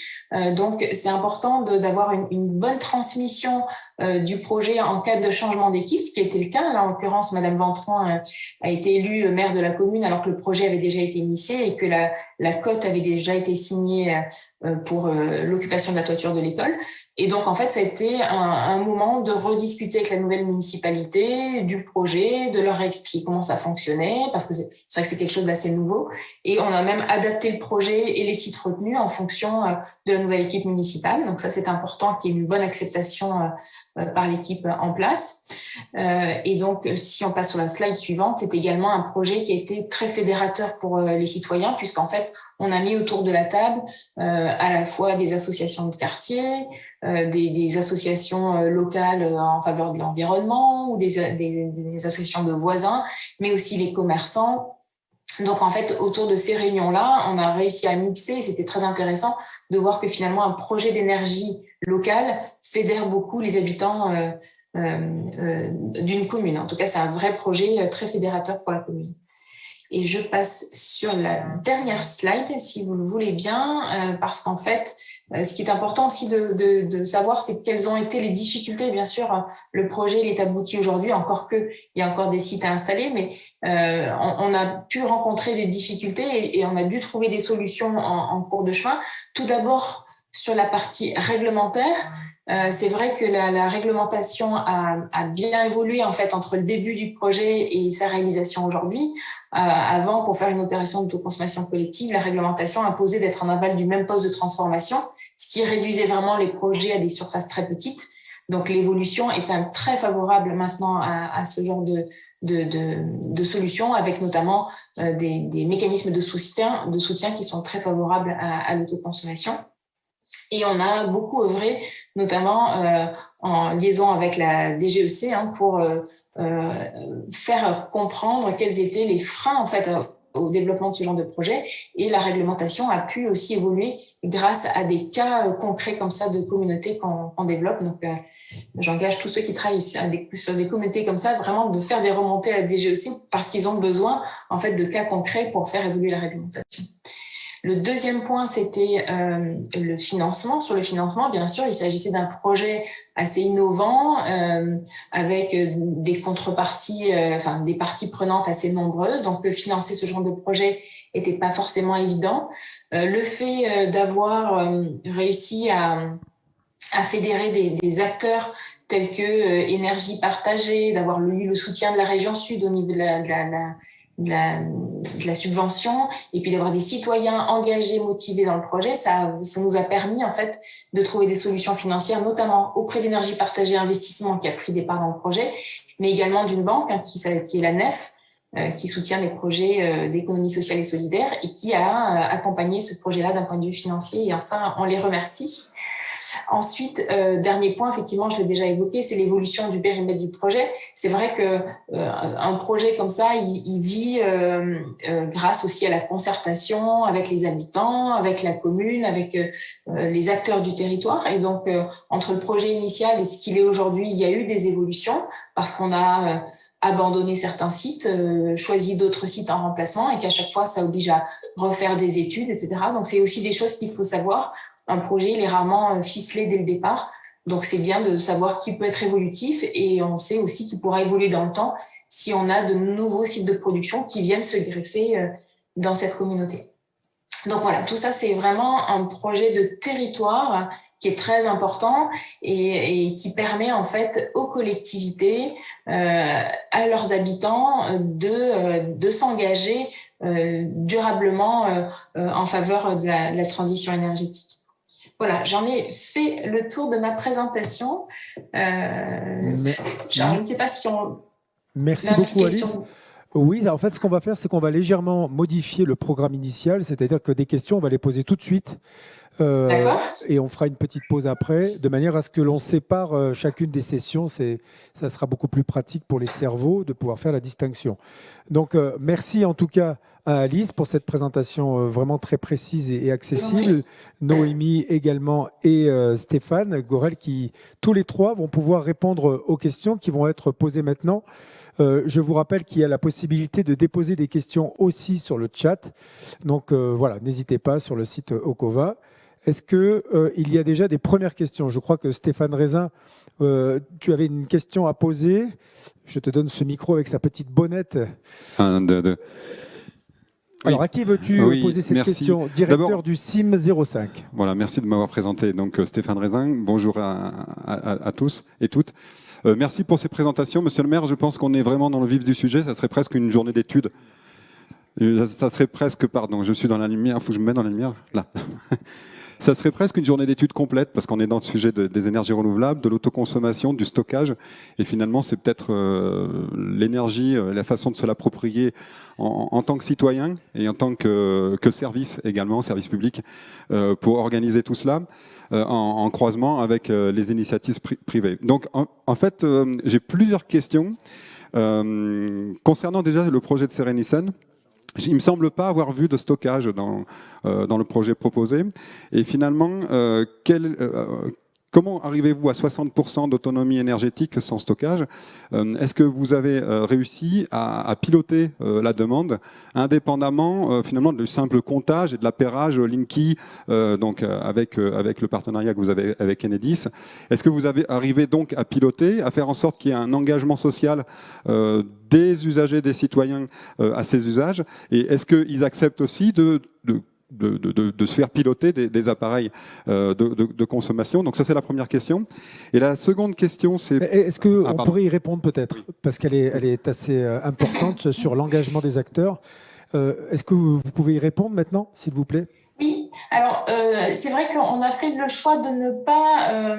Speaker 7: Donc, c'est important d'avoir une bonne transmission du projet en cas de changement d'équipe, ce qui a été le cas. Là, en l'occurrence, Madame Ventron a été élue maire de la commune alors que le projet avait déjà été initié et que la cote avait déjà été signée pour l'occupation de la toiture de l'école. Et donc, en fait, ça a été un moment de rediscuter avec la nouvelle municipalité du projet, de leur expliquer comment ça fonctionnait, parce que c'est vrai que c'est quelque chose d'assez nouveau. Et on a même adapté le projet et les sites retenus en fonction de la nouvelle équipe municipale. Donc ça, c'est important qu'il y ait une bonne acceptation par l'équipe en place. Et donc, si on passe sur la slide suivante, c'est également un projet qui a été très fédérateur pour les citoyens, puisqu'en fait, on a mis autour de la table à la fois des associations de quartier, des associations locales en faveur de l'environnement ou des associations de voisins, mais aussi les commerçants. Donc, en fait, autour de ces réunions-là, on a réussi à mixer et c'était très intéressant de voir que finalement, un projet d'énergie locale fédère beaucoup les habitants d'une commune. En tout cas, c'est un vrai projet très fédérateur pour la commune. Et je passe sur la dernière slide, si vous le voulez bien, parce qu'en fait, ce qui est important aussi de savoir, c'est quelles ont été les difficultés. Bien sûr, le projet il est abouti aujourd'hui, encore qu'il y a encore des sites à installer, mais on a pu rencontrer des difficultés et on a dû trouver des solutions en cours de chemin. Tout d'abord, sur la partie réglementaire, c'est vrai que la réglementation a bien évolué en fait entre le début du projet et sa réalisation aujourd'hui. Avant, pour faire une opération d'autoconsommation collective, la réglementation imposait d'être en aval du même poste de transformation, ce qui réduisait vraiment les projets à des surfaces très petites. Donc l'évolution est quand même très favorable maintenant à ce genre de solutions, avec notamment des mécanismes de soutien qui sont très favorables à l'autoconsommation. Et on a beaucoup œuvré, notamment en liaison avec la DGEC, pour faire comprendre quels étaient les freins en fait, au développement de ce genre de projet. Et la réglementation a pu aussi évoluer grâce à des cas concrets comme ça de communautés qu'on développe. Donc, j'engage tous ceux qui travaillent sur des communautés comme ça, vraiment de faire des remontées à la DGEC parce qu'ils ont besoin en fait, de cas concrets pour faire évoluer la réglementation. Le deuxième point, c'était le financement. Sur le financement, bien sûr, il s'agissait d'un projet assez innovant, avec des contreparties, des parties prenantes assez nombreuses. Donc, financer ce genre de projet n'était pas forcément évident. Le fait d'avoir réussi à fédérer des acteurs tels que énergie partagée, d'avoir eu le soutien de la région sud au niveau de la subvention, et puis d'avoir des citoyens engagés, motivés dans le projet, ça nous a permis en fait de trouver des solutions financières, notamment auprès d'Énergie Partagée Investissement qui a pris des parts dans le projet, mais également d'une banque qui est la NEF, qui soutient les projets d'économie sociale et solidaire et qui a accompagné ce projet-là d'un point de vue financier, et en ça, on les remercie. Ensuite, dernier point, effectivement, je l'ai déjà évoqué, c'est l'évolution du périmètre du projet. C'est vrai que un projet comme ça, il vit grâce aussi à la concertation avec les habitants, avec la commune, avec les acteurs du territoire. Et donc, entre le projet initial et ce qu'il est aujourd'hui, il y a eu des évolutions parce qu'on a abandonné certains sites, choisi d'autres sites en remplacement, et qu'à chaque fois, ça oblige à refaire des études, etc. Donc, c'est aussi des choses qu'il faut savoir. Un projet, il est rarement ficelé dès le départ. Donc, c'est bien de savoir qu'il peut être évolutif, et on sait aussi qu'il pourra évoluer dans le temps si on a de nouveaux sites de production qui viennent se greffer dans cette communauté. Donc voilà, tout ça, c'est vraiment un projet de territoire qui est très important et qui permet en fait aux collectivités, à leurs habitants de s'engager durablement en faveur de la transition énergétique. Voilà, j'en ai fait le tour de ma présentation. Je ne sais pas si on...
Speaker 1: Merci beaucoup, Alice. Oui, en fait, ce qu'on va faire, c'est qu'on va légèrement modifier le programme initial, c'est-à-dire que des questions, on va les poser tout de suite. Et on fera une petite pause après, de manière à ce que l'on sépare chacune des sessions. Ça sera beaucoup plus pratique pour les cerveaux de pouvoir faire la distinction. Donc, merci en tout cas à Alice pour cette présentation vraiment très précise et accessible. Noémie également et Stéphane Gorel, qui tous les trois vont pouvoir répondre aux questions qui vont être posées maintenant. Je vous rappelle qu'il y a la possibilité de déposer des questions aussi sur le chat. Donc voilà, n'hésitez pas sur le site Okova. Est-ce qu'il y a déjà des premières questions? Je crois que Stéphane Raisin, tu avais une question à poser. Je te donne ce micro avec sa petite bonnette.
Speaker 14: 1, 2, 2.
Speaker 1: Alors, à qui veux-tu poser cette question? Directeur du CIM 05.
Speaker 14: Voilà, merci de m'avoir présenté. Donc, Stéphane Raisin, bonjour à tous et toutes. Merci pour ces présentations. Monsieur le maire, je pense qu'on est vraiment dans le vif du sujet. Ça serait presque une journée d'études. Ça serait presque, pardon, je suis dans la lumière, il faut que je me mette dans la lumière, là. Ça serait presque une journée d'études complète parce qu'on est dans le sujet des énergies renouvelables, de l'autoconsommation, du stockage. Et finalement, c'est peut-être l'énergie, la façon de se l'approprier en tant que citoyen et en tant que service également, service public, pour organiser tout cela en croisement avec les initiatives privées. Donc, en fait, j'ai plusieurs questions concernant déjà le projet de Sérénissène. Il ne me semble pas avoir vu de stockage dans le projet proposé. Et finalement, comment arrivez-vous à 60% d'autonomie énergétique sans stockage? Est-ce que vous avez réussi à piloter la demande indépendamment finalement du simple comptage et de l'appairage Linky donc avec le partenariat que vous avez avec Enedis? Est-ce que vous avez arrivé donc à piloter, à faire en sorte qu'il y ait un engagement social des usagers, des citoyens à ces usages? Et est-ce qu'ils acceptent aussi de se faire piloter des appareils de consommation? Donc ça, c'est la première question. Et la seconde question, c'est...
Speaker 1: Est-ce qu'on pourrait y répondre peut-être? Parce qu'elle est assez importante sur l'engagement des acteurs. Est-ce que vous pouvez y répondre maintenant, s'il vous plaît?
Speaker 7: Oui, alors c'est vrai qu'on a fait le choix de ne pas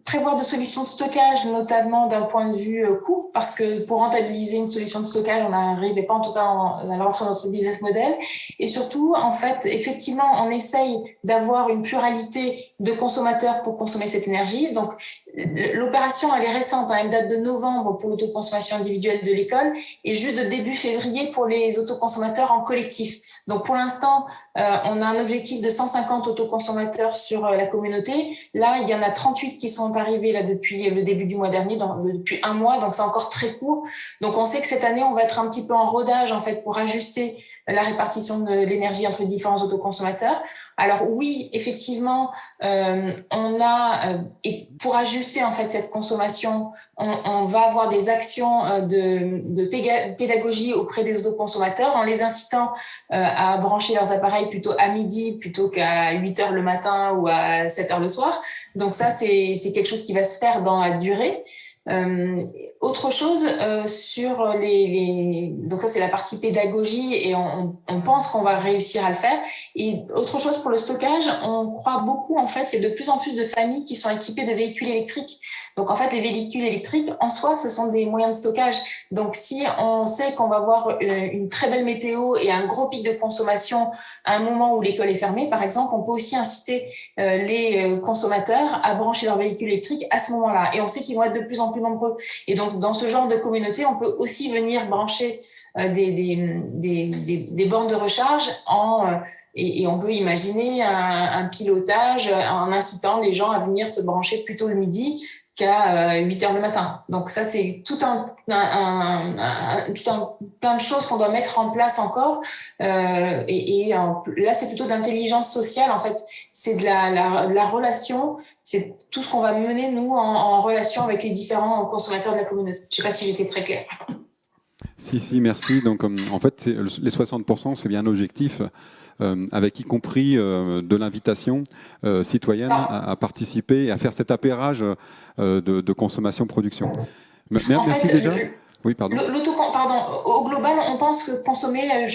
Speaker 7: prévoir de solution de stockage, notamment d'un point de vue coût, parce que pour rentabiliser une solution de stockage, on n'arrivait pas en tout cas à l'entrée de notre business model. Et surtout, en fait, effectivement, on essaye d'avoir une pluralité de consommateurs pour consommer cette énergie. Donc, l'opération, elle est récente, hein, elle date de novembre pour l'autoconsommation individuelle de l'école et juste de début février pour les autoconsommateurs en collectif. Donc, pour l'instant, on a un objectif de 150 autoconsommateurs sur la communauté. Là, il y en a 38 qui sont arrivés là, depuis le début du mois dernier, depuis un mois, donc c'est encore très court. Donc, on sait que cette année, on va être un petit peu en rodage en fait, pour ajuster la répartition de l'énergie entre différents autoconsommateurs. Alors oui, effectivement, on a, et pour ajuster en fait cette consommation, on va avoir des actions de pédagogie auprès des autoconsommateurs en les incitant à brancher leurs appareils plutôt à midi plutôt qu'à 8 heures le matin ou à 7 heures le soir. Donc ça, c'est quelque chose qui va se faire dans la durée. Autre chose sur donc ça c'est la partie pédagogie et on pense qu'on va réussir à le faire. Et autre chose pour le stockage, on croit beaucoup en fait, il y a de plus en plus de familles qui sont équipées de véhicules électriques. Donc en fait les véhicules électriques en soi ce sont des moyens de stockage. Donc si on sait qu'on va avoir une très belle météo et un gros pic de consommation à un moment où l'école est fermée par exemple, on peut aussi inciter les consommateurs à brancher leur véhicule électrique à ce moment-là. Et on sait qu'ils vont être de plus en plus nombreux. Et donc, dans ce genre de communauté, on peut aussi venir brancher des bornes de recharge et on peut imaginer un pilotage en incitant les gens à venir se brancher plutôt le midi qu'à 8 heures le matin. Donc ça, c'est tout plein de choses qu'on doit mettre en place encore. Là, c'est plutôt d'intelligence sociale, en fait. C'est de la relation, c'est tout ce qu'on va mener, nous, en relation avec les différents consommateurs de la communauté. Je ne sais pas si j'étais très claire.
Speaker 14: Si, merci. Donc, en fait, les 60%, c'est bien un objectif, avec y compris de l'invitation citoyenne à participer et à faire cet appairage de consommation-production. Merci déjà. Oui, pardon.
Speaker 7: Au global, on pense que consommer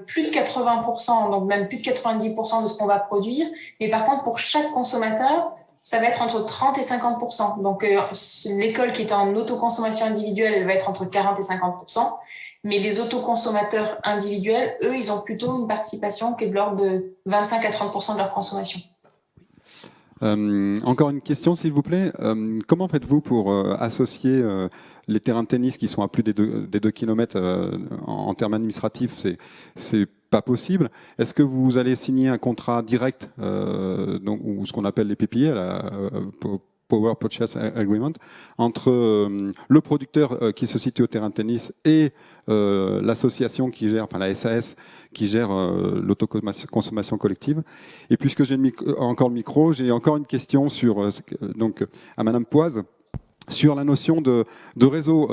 Speaker 7: plus de 80%, donc même plus de 90% de ce qu'on va produire. Mais par contre, pour chaque consommateur, ça va être entre 30 et 50%. Donc, l'école qui est en autoconsommation individuelle, elle va être entre 40 et 50%. Mais les autoconsommateurs individuels, eux, ils ont plutôt une participation qui est de l'ordre de 25 à 30% de leur consommation.
Speaker 14: Encore une question, s'il vous plaît. Comment faites-vous pour associer les terrains de tennis qui sont à plus des 2 km en termes administratifs? C'est pas possible. Est-ce que vous allez signer un contrat direct, ou ce qu'on appelle les PPA, Power Purchase Agreement, entre le producteur qui se situe au terrain de tennis et l'association qui gère, enfin la SAS, qui gère l'autoconsommation collective? Et puisque j'ai encore le micro, j'ai encore une question à Madame Poise, sur la notion de réseau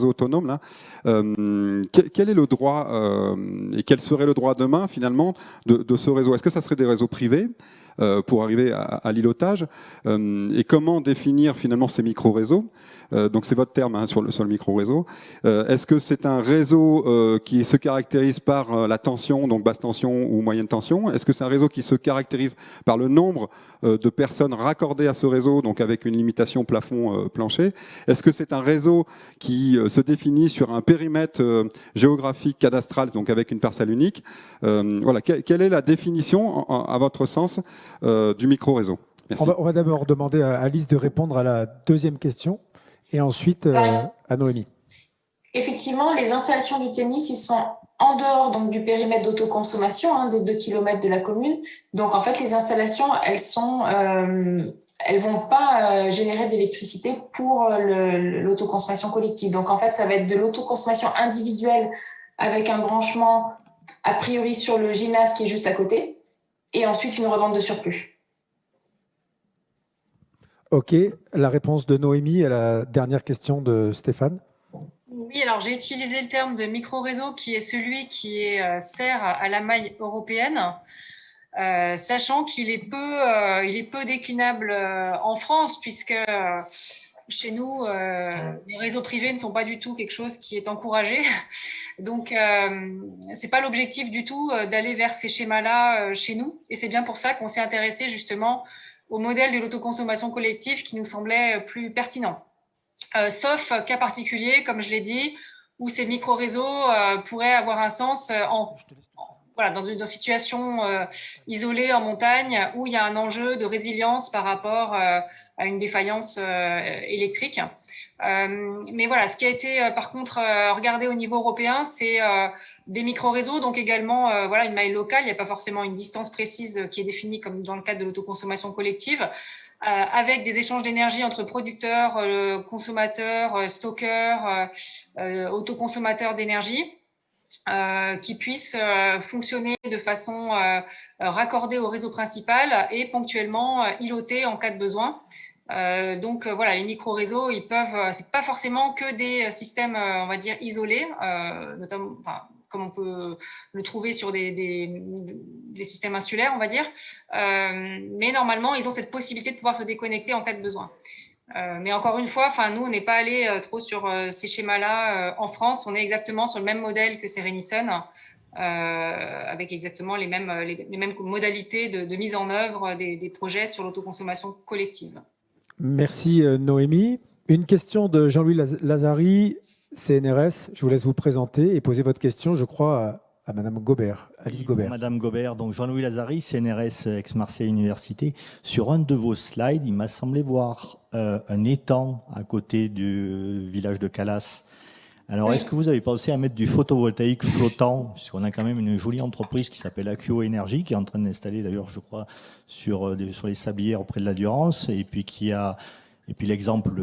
Speaker 14: autonome. Là. Quel est le droit et quel serait le droit demain finalement de ce réseau? Est-ce que ça serait des réseaux privés pour arriver à l'îlotage, et comment définir finalement ces micro-réseaux? Donc c'est votre terme sur le micro-réseau. Est-ce que c'est un réseau qui se caractérise par la tension, donc basse tension ou moyenne tension? Est-ce que c'est un réseau qui se caractérise par le nombre de personnes raccordées à ce réseau, donc avec une limitation plafond-plancher? Est-ce que c'est un réseau qui se définit sur un périmètre géographique cadastral, donc avec une parcelle unique? Voilà. Quelle est la définition, à votre sens, du micro-réseau? Merci.
Speaker 1: On va d'abord demander à Alice de répondre à la deuxième question et ensuite à Noémie.
Speaker 7: Effectivement, les installations du tennis, ils sont en dehors donc, du périmètre d'autoconsommation des 2 km de la commune. Donc en fait, les installations, elles vont pas générer d'électricité pour l'autoconsommation collective. Donc en fait, ça va être de l'autoconsommation individuelle avec un branchement a priori sur le gymnase qui est juste à côté, et ensuite une revente de surplus.
Speaker 1: Ok, la réponse de Noémie à la dernière question de Stéphane.
Speaker 6: Oui, alors j'ai utilisé le terme de micro-réseau qui est celui qui sert à la maille européenne, sachant qu'il est peu déclinable en France, puisque chez nous, les réseaux privés ne sont pas du tout quelque chose qui est encouragé. Donc, ce n'est pas l'objectif du tout d'aller vers ces schémas-là chez nous. Et c'est bien pour ça qu'on s'est intéressé justement au modèle de l'autoconsommation collective qui nous semblait plus pertinent. Sauf cas particulier, comme je l'ai dit, où ces micro-réseaux pourraient avoir un sens dans une situation isolée en montagne, où il y a un enjeu de résilience par rapport à une défaillance électrique. Mais voilà, ce qui a été par contre regardé au niveau européen, c'est des micro-réseaux, donc également une maille locale. Il n'y a pas forcément une distance précise qui est définie comme dans le cadre de l'autoconsommation collective, avec des échanges d'énergie entre producteurs, consommateurs, stockeurs, autoconsommateurs d'énergie. qui puisse fonctionner de façon raccordée au réseau principal et ponctuellement îloter en cas de besoin. Donc voilà, les micro-réseaux, ils peuvent, c'est pas forcément que des systèmes, on va dire, isolés, notamment, comme on peut le trouver sur des systèmes insulaires, on va dire. Mais normalement, ils ont cette possibilité de pouvoir se déconnecter en cas de besoin. Mais encore une fois, nous, on n'est pas allé trop sur ces schémas-là en France. On est exactement sur le même modèle que Serenison, avec exactement les mêmes modalités de mise en œuvre des projets sur l'autoconsommation collective.
Speaker 1: Merci Noémie. Une question de Jean-Louis Lazari, CNRS. Je vous laisse vous présenter et poser votre question, je crois, à Madame Gobert, Alice Gobert.
Speaker 15: Madame Gobert, donc Jean-Louis Lazari, CNRS Aix-Marseille Université. Sur un de vos slides, il m'a semblé voir un étang à côté du village de Calas. Alors,
Speaker 6: Oui.
Speaker 15: est-ce que vous avez pensé à mettre du photovoltaïque flottant, puisqu'on a quand même une jolie entreprise qui s'appelle Accio Énergie, qui est en train d'installer d'ailleurs, je crois, sur les sablières auprès de la Durance, et puis l'exemple,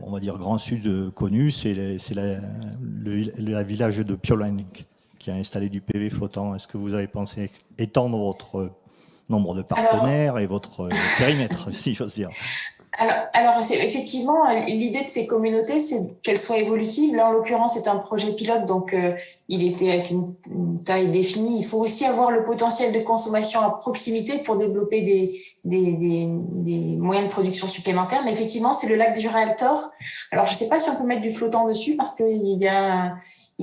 Speaker 15: on va dire grand sud connu, c'est le village de Piolenc, qui a installé du PV flottant. Est-ce que vous avez pensé étendre votre nombre de partenaires et votre périmètre, si j'ose dire?
Speaker 7: Alors effectivement, l'idée de ces communautés, c'est qu'elles soient évolutives. Là, en l'occurrence, c'est un projet pilote, donc il était avec une taille définie. Il faut aussi avoir le potentiel de consommation à proximité pour développer des moyens de production supplémentaires. Mais effectivement, c'est le lac du Réaltor. Alors, je ne sais pas si on peut mettre du flottant dessus parce qu'il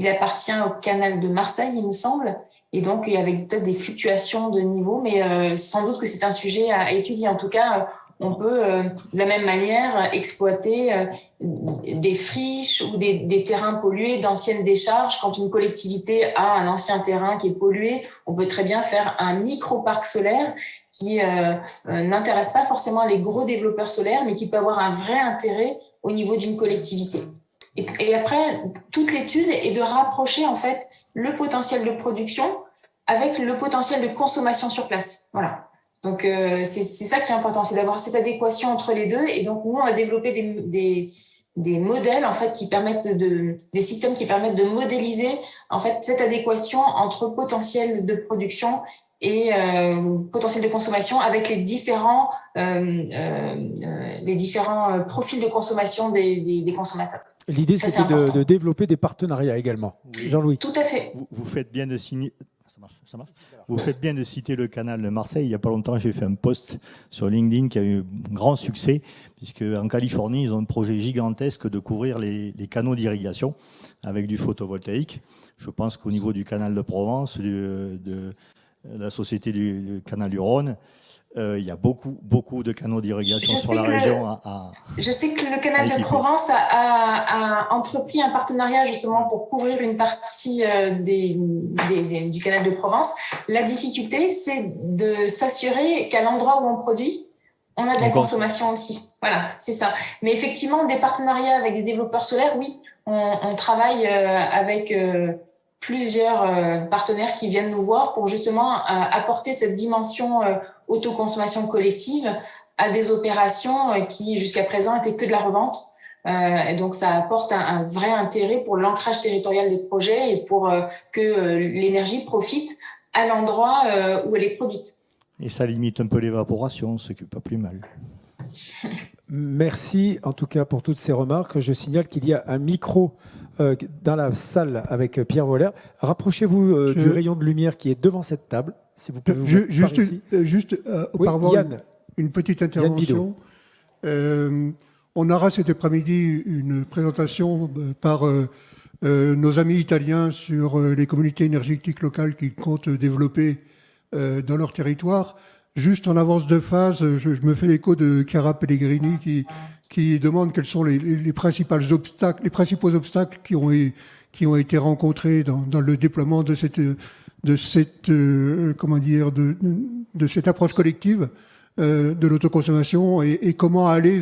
Speaker 7: appartient au canal de Marseille, il me semble. Et donc, il y avait peut-être des fluctuations de niveau, mais sans doute que c'est un sujet à étudier. En tout cas, on peut de la même manière exploiter des friches ou des terrains pollués d'anciennes décharges. Quand une collectivité a un ancien terrain qui est pollué, on peut très bien faire un micro-parc solaire qui n'intéresse pas forcément les gros développeurs solaires, mais qui peut avoir un vrai intérêt au niveau d'une collectivité. Et après, toute l'étude est de rapprocher en fait le potentiel de production avec le potentiel de consommation sur place. Voilà. Donc, c'est ça qui est important, c'est d'avoir cette adéquation entre les deux. Et donc, nous, on a développé des modèles, en fait, des systèmes qui permettent de modéliser, en fait, cette adéquation entre potentiel de production et potentiel de consommation avec les différents profils de consommation des consommateurs.
Speaker 1: L'idée,
Speaker 7: Ça,
Speaker 1: c'était de développer des partenariats également.
Speaker 15: Oui.
Speaker 1: Jean-Louis.
Speaker 7: Tout à fait.
Speaker 15: Vous faites bien de signer. Ça marche. Vous faites bien de citer le canal de Marseille. Il n'y a pas longtemps, j'ai fait un post sur LinkedIn qui a eu grand succès, puisque en Californie, ils ont un projet gigantesque de couvrir les canaux d'irrigation avec du photovoltaïque. Je pense qu'au niveau du canal de Provence, de la société du canal du Rhône, il y a beaucoup de canaux d'irrigation sur la région.
Speaker 7: Je sais que le canal de Provence a entrepris un partenariat justement pour couvrir une partie du canal de Provence. La difficulté, c'est de s'assurer qu'à l'endroit où on produit, on a de la consommation aussi. Voilà, c'est ça. Mais effectivement, des partenariats avec des développeurs solaires, oui, on travaille avec plusieurs partenaires qui viennent nous voir pour justement apporter cette dimension autoconsommation collective à des opérations qui jusqu'à présent étaient que de la revente. Et donc ça apporte un vrai intérêt pour l'ancrage territorial des projets et pour que l'énergie profite à l'endroit où elle est produite.
Speaker 15: Et ça limite un peu l'évaporation, ce qui n'est pas plus mal.
Speaker 1: Merci en tout cas pour toutes ces remarques. Je signale qu'il y a un micro dans la salle avec Pierre Voller. Rapprochez-vous du rayon de lumière qui est devant cette table, si vous pouvez vous mettre
Speaker 4: Juste auparavant,
Speaker 1: Yann.
Speaker 4: une petite intervention. On aura cet après-midi une présentation par nos amis italiens sur les communautés énergétiques locales qu'ils comptent développer dans leur territoire. Juste en avance de phase, je me fais l'écho de Chiara Pellegrini qui demande quels sont les principaux obstacles qui ont été rencontrés dans le déploiement de cette approche collective de l'autoconsommation et comment aller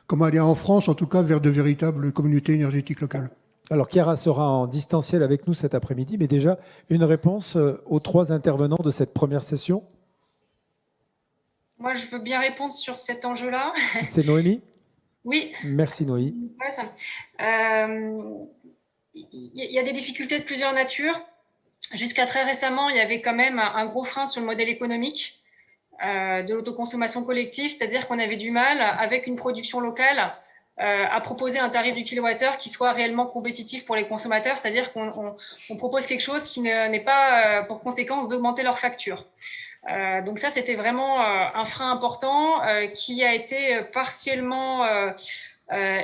Speaker 4: comment aller en France en tout cas vers de véritables communautés énergétiques locales.
Speaker 1: Alors, Chiara sera en distanciel avec nous cet après-midi, mais déjà, une réponse aux trois intervenants de cette première session.
Speaker 6: Moi, je veux bien répondre sur cet enjeu-là.
Speaker 1: C'est Noémie ?
Speaker 6: Oui.
Speaker 1: Merci, Noémie.
Speaker 6: il y a des difficultés de plusieurs natures. Jusqu'à très récemment, il y avait quand même un gros frein sur le modèle économique de l'autoconsommation collective, c'est-à-dire qu'on avait du mal, avec une production locale, à proposer un tarif du kilowattheure qui soit réellement compétitif pour les consommateurs, c'est-à-dire qu'on propose quelque chose qui n'est pas pour conséquence d'augmenter leur facture. Donc ça, c'était vraiment un frein important qui a été partiellement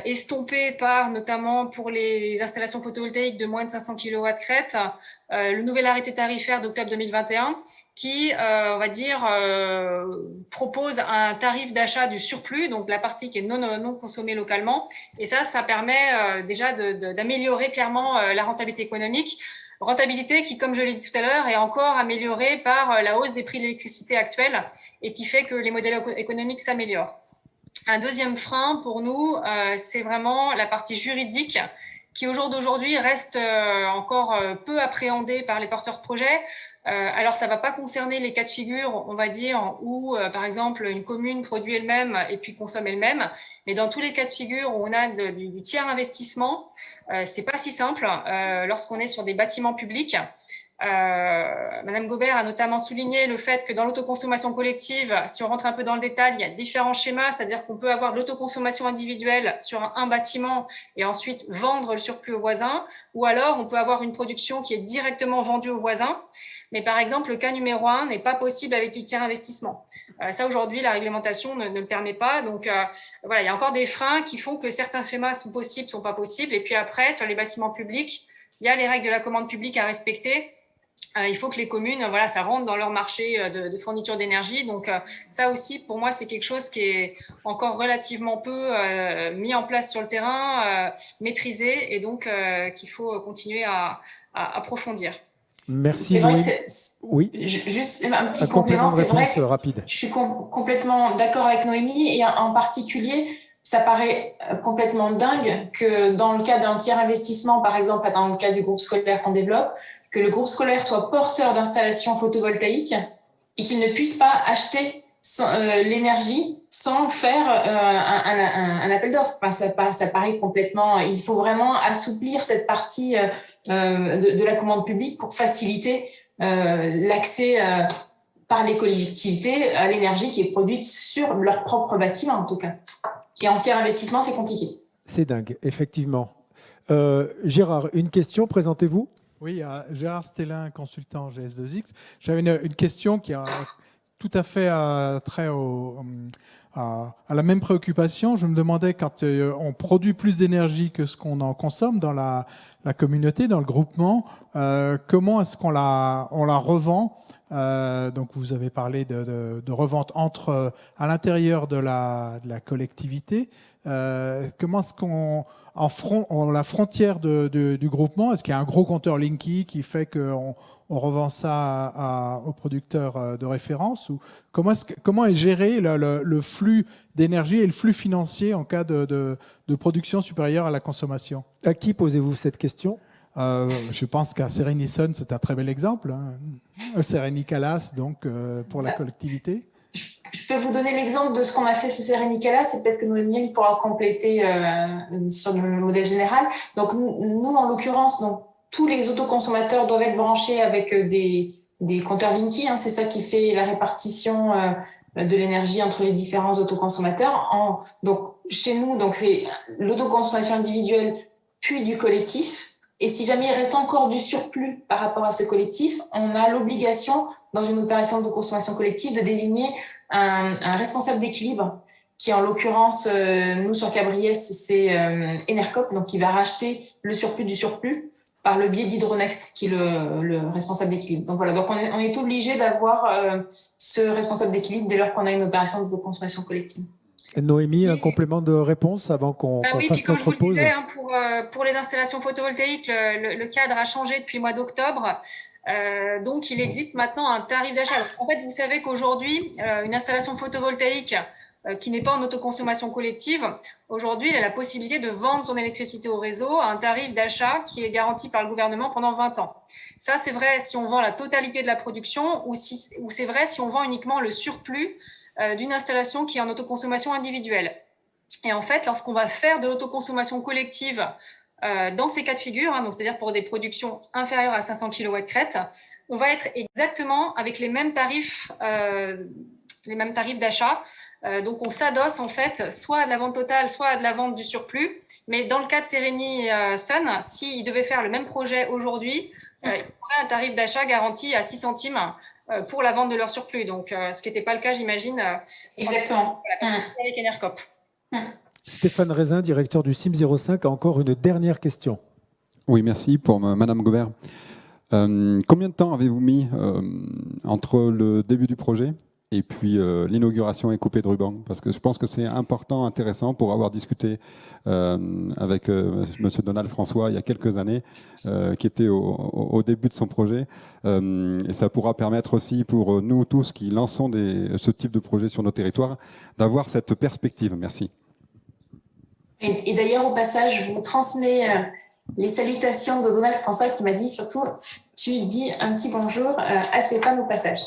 Speaker 6: estompé par, notamment pour les installations photovoltaïques de moins de 500 kW crête, le nouvel arrêté tarifaire d'octobre 2021 qui, on va dire, propose un tarif d'achat du surplus, donc la partie qui est non consommée localement. Et ça permet déjà d'améliorer clairement la rentabilité économique. Rentabilité qui, comme je l'ai dit tout à l'heure, est encore améliorée par la hausse des prix de l'électricité actuelle et qui fait que les modèles économiques s'améliorent. Un deuxième frein pour nous, c'est vraiment la partie juridique qui, au jour d'aujourd'hui, reste encore peu appréhendée par les porteurs de projets. Alors, ça ne va pas concerner les cas de figure, on va dire, où, par exemple, une commune produit elle-même et puis consomme elle-même. Mais dans tous les cas de figure où on a du tiers investissement, c'est pas si simple lorsqu'on est sur des bâtiments publics. Madame Gobert a notamment souligné le fait que dans l'autoconsommation collective, si on rentre un peu dans le détail, il y a différents schémas, c'est-à-dire qu'on peut avoir de l'autoconsommation individuelle sur un bâtiment et ensuite vendre le surplus aux voisins, ou alors on peut avoir une production qui est directement vendue aux voisins. Mais par exemple, le cas numéro 1 n'est pas possible avec du tiers investissement. Ça, aujourd'hui, la réglementation ne le permet pas. Donc, voilà, il y a encore des freins qui font que certains schémas sont possibles, sont pas possibles. Et puis après, sur les bâtiments publics, il y a les règles de la commande publique à respecter. Il faut que les communes, voilà, ça rentre dans leur marché de fourniture d'énergie. Donc, ça aussi, pour moi, c'est quelque chose qui est encore relativement peu mis en place sur le terrain, maîtrisé, et donc qu'il faut continuer à approfondir.
Speaker 1: Merci.
Speaker 7: C'est vrai que
Speaker 1: oui.
Speaker 7: Juste un petit complément, c'est vrai que
Speaker 1: rapide.
Speaker 7: Je suis complètement d'accord avec Noémie, et en particulier, ça paraît complètement dingue que dans le cas d'un tiers investissement, par exemple dans le cas du groupe scolaire qu'on développe, que le groupe scolaire soit porteur d'installations photovoltaïques et qu'il ne puisse pas acheter l'énergie sans faire un appel d'offres. Enfin, ça paraît complètement... Il faut vraiment assouplir cette partie de la commande publique pour faciliter l'accès par les collectivités à l'énergie qui est produite sur leur propre bâtiment, en tout cas. Et en tiers investissement, c'est compliqué.
Speaker 1: C'est dingue, effectivement. Gérard, une question, présentez-vous.
Speaker 16: Oui, Gérard Stellin, consultant GS2X. J'avais une question qui a tout à fait trait à la même préoccupation. Je me demandais, quand on produit plus d'énergie que ce qu'on en consomme dans la communauté, dans le groupement, comment est-ce qu'on la revend? Donc vous avez parlé de revente à l'intérieur de la collectivité. Comment est-ce qu'on la frontière du groupement, est-ce qu'il y a un gros compteur Linky qui fait qu'on revend ça aux producteurs de référence, ou comment est géré le flux d'énergie et le flux financier en cas de production supérieure à la consommation?
Speaker 1: À qui posez-vous cette question?
Speaker 16: Je pense qu'à Sérénissonne, c'est un très bel exemple. Sérénicalas, donc, pour la collectivité.
Speaker 7: Je peux vous donner l'exemple de ce qu'on a fait sur Sérénicalas, et peut-être que Noémie pourra compléter sur le modèle général. Donc, nous, en l'occurrence, tous les autoconsommateurs doivent être branchés avec des compteurs Linky. C'est ça qui fait la répartition de l'énergie entre les différents autoconsommateurs. Donc, chez nous, c'est l'autoconsommation individuelle puis du collectif. Et si jamais il reste encore du surplus par rapport à ce collectif, on a l'obligation, dans une opération de consommation collective, de désigner un responsable d'équilibre, qui en l'occurrence, nous sur Cabriès, c'est Enercop, donc qui va racheter le surplus du surplus par le biais d'Hydronext, qui est le responsable d'équilibre. Donc voilà, donc on est obligé d'avoir ce responsable d'équilibre dès lors qu'on a une opération de consommation collective.
Speaker 1: Noémie, un complément de réponse avant qu'on fasse notre pause.
Speaker 6: Disais, pour les installations photovoltaïques, le cadre a changé depuis le mois d'octobre. Donc, il existe maintenant un tarif d'achat. En fait, vous savez qu'aujourd'hui, une installation photovoltaïque qui n'est pas en autoconsommation collective, aujourd'hui, elle a la possibilité de vendre son électricité au réseau à un tarif d'achat qui est garanti par le gouvernement pendant 20 ans. Ça, c'est vrai si on vend la totalité de la production, ou c'est vrai si on vend uniquement le surplus d'une installation qui est en autoconsommation individuelle. Et en fait, lorsqu'on va faire de l'autoconsommation collective dans ces cas de figure, donc c'est-à-dire pour des productions inférieures à 500 kW crête, on va être exactement avec les mêmes tarifs d'achat. Donc on s'adosse en fait soit à de la vente totale, soit à de la vente du surplus. Mais dans le cas de Sereni Sun, s'ils devaient faire le même projet aujourd'hui, ils auraient un tarif d'achat garanti à 6 centimes pour la vente de leur surplus. Donc ce qui n'était pas le cas, j'imagine,
Speaker 7: Exactement.
Speaker 6: avec Enercop.
Speaker 1: Stéphane Raisin, directeur du CIM05, a encore une dernière question.
Speaker 14: Oui, merci pour Madame Gobert. Combien de temps avez-vous mis entre le début du projet et puis l'inauguration et coupée de ruban? Parce que je pense que c'est important, intéressant pour avoir discuté avec Monsieur Donald François il y a quelques années, qui était au début de son projet. Et ça pourra permettre aussi pour nous tous qui lançons ce type de projet sur nos territoires d'avoir cette perspective. Merci.
Speaker 7: Et d'ailleurs, au passage, je vous transmets les salutations de Donald François qui m'a dit surtout, tu dis un petit bonjour à Stéphane au passage.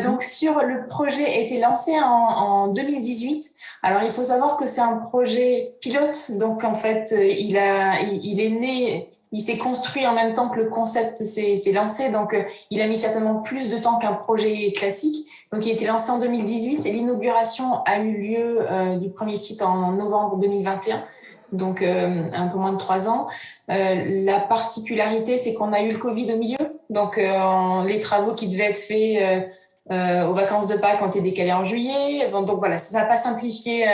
Speaker 7: Donc, sur le projet a été lancé en 2018. Alors, il faut savoir que c'est un projet pilote. Donc, en fait, il est né, il s'est construit en même temps que le concept s'est lancé. Donc, il a mis certainement plus de temps qu'un projet classique. Donc, il a été lancé en 2018 et l'inauguration a eu lieu du premier site en novembre 2021. Donc un peu moins de 3 ans. La particularité, c'est qu'on a eu le Covid au milieu. Donc les travaux qui devaient être faits aux vacances de Pâques ont été décalés en juillet. Donc voilà, ça n'a pas simplifié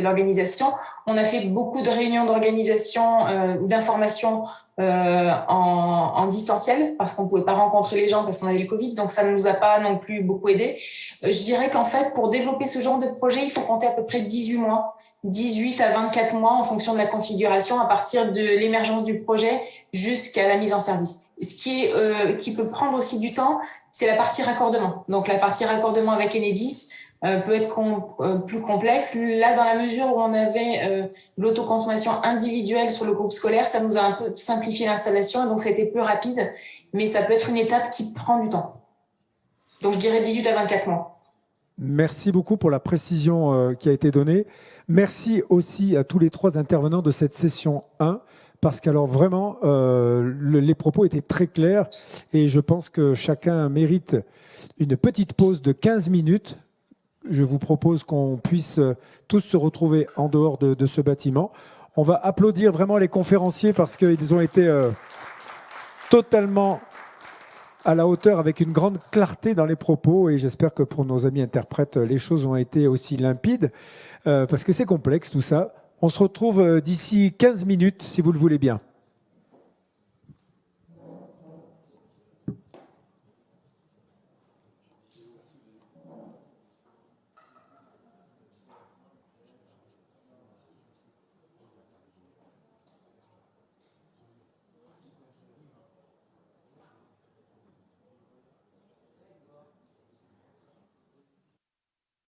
Speaker 7: l'organisation. On a fait beaucoup de réunions d'organisation, d'information en distanciel parce qu'on ne pouvait pas rencontrer les gens parce qu'on avait le Covid. Donc ça ne nous a pas non plus beaucoup aidé. Je dirais qu'en fait, pour développer ce genre de projet, il faut compter à peu près 18 mois. 18 à 24 mois en fonction de la configuration à partir de l'émergence du projet jusqu'à la mise en service. Ce qui peut prendre aussi du temps, c'est la partie raccordement. Donc la partie raccordement avec Enedis peut être plus complexe. Là, dans la mesure où on avait l'autoconsommation individuelle sur le groupe scolaire, ça nous a un peu simplifié l'installation, donc c'était plus rapide, mais ça peut être une étape qui prend du temps. Donc je dirais 18 à 24 mois.
Speaker 1: Merci beaucoup pour la précision qui a été donnée. Merci aussi à tous les 3 intervenants de cette session 1, parce qu'alors vraiment, les propos étaient très clairs et je pense que chacun mérite une petite pause de 15 minutes. Je vous propose qu'on puisse tous se retrouver en dehors de ce bâtiment. On va applaudir vraiment les conférenciers parce qu'ils ont été totalement à la hauteur avec une grande clarté dans les propos et j'espère que pour nos amis interprètes, les choses ont été aussi limpides parce que c'est complexe tout ça. On se retrouve d'ici 15 minutes si vous le voulez bien.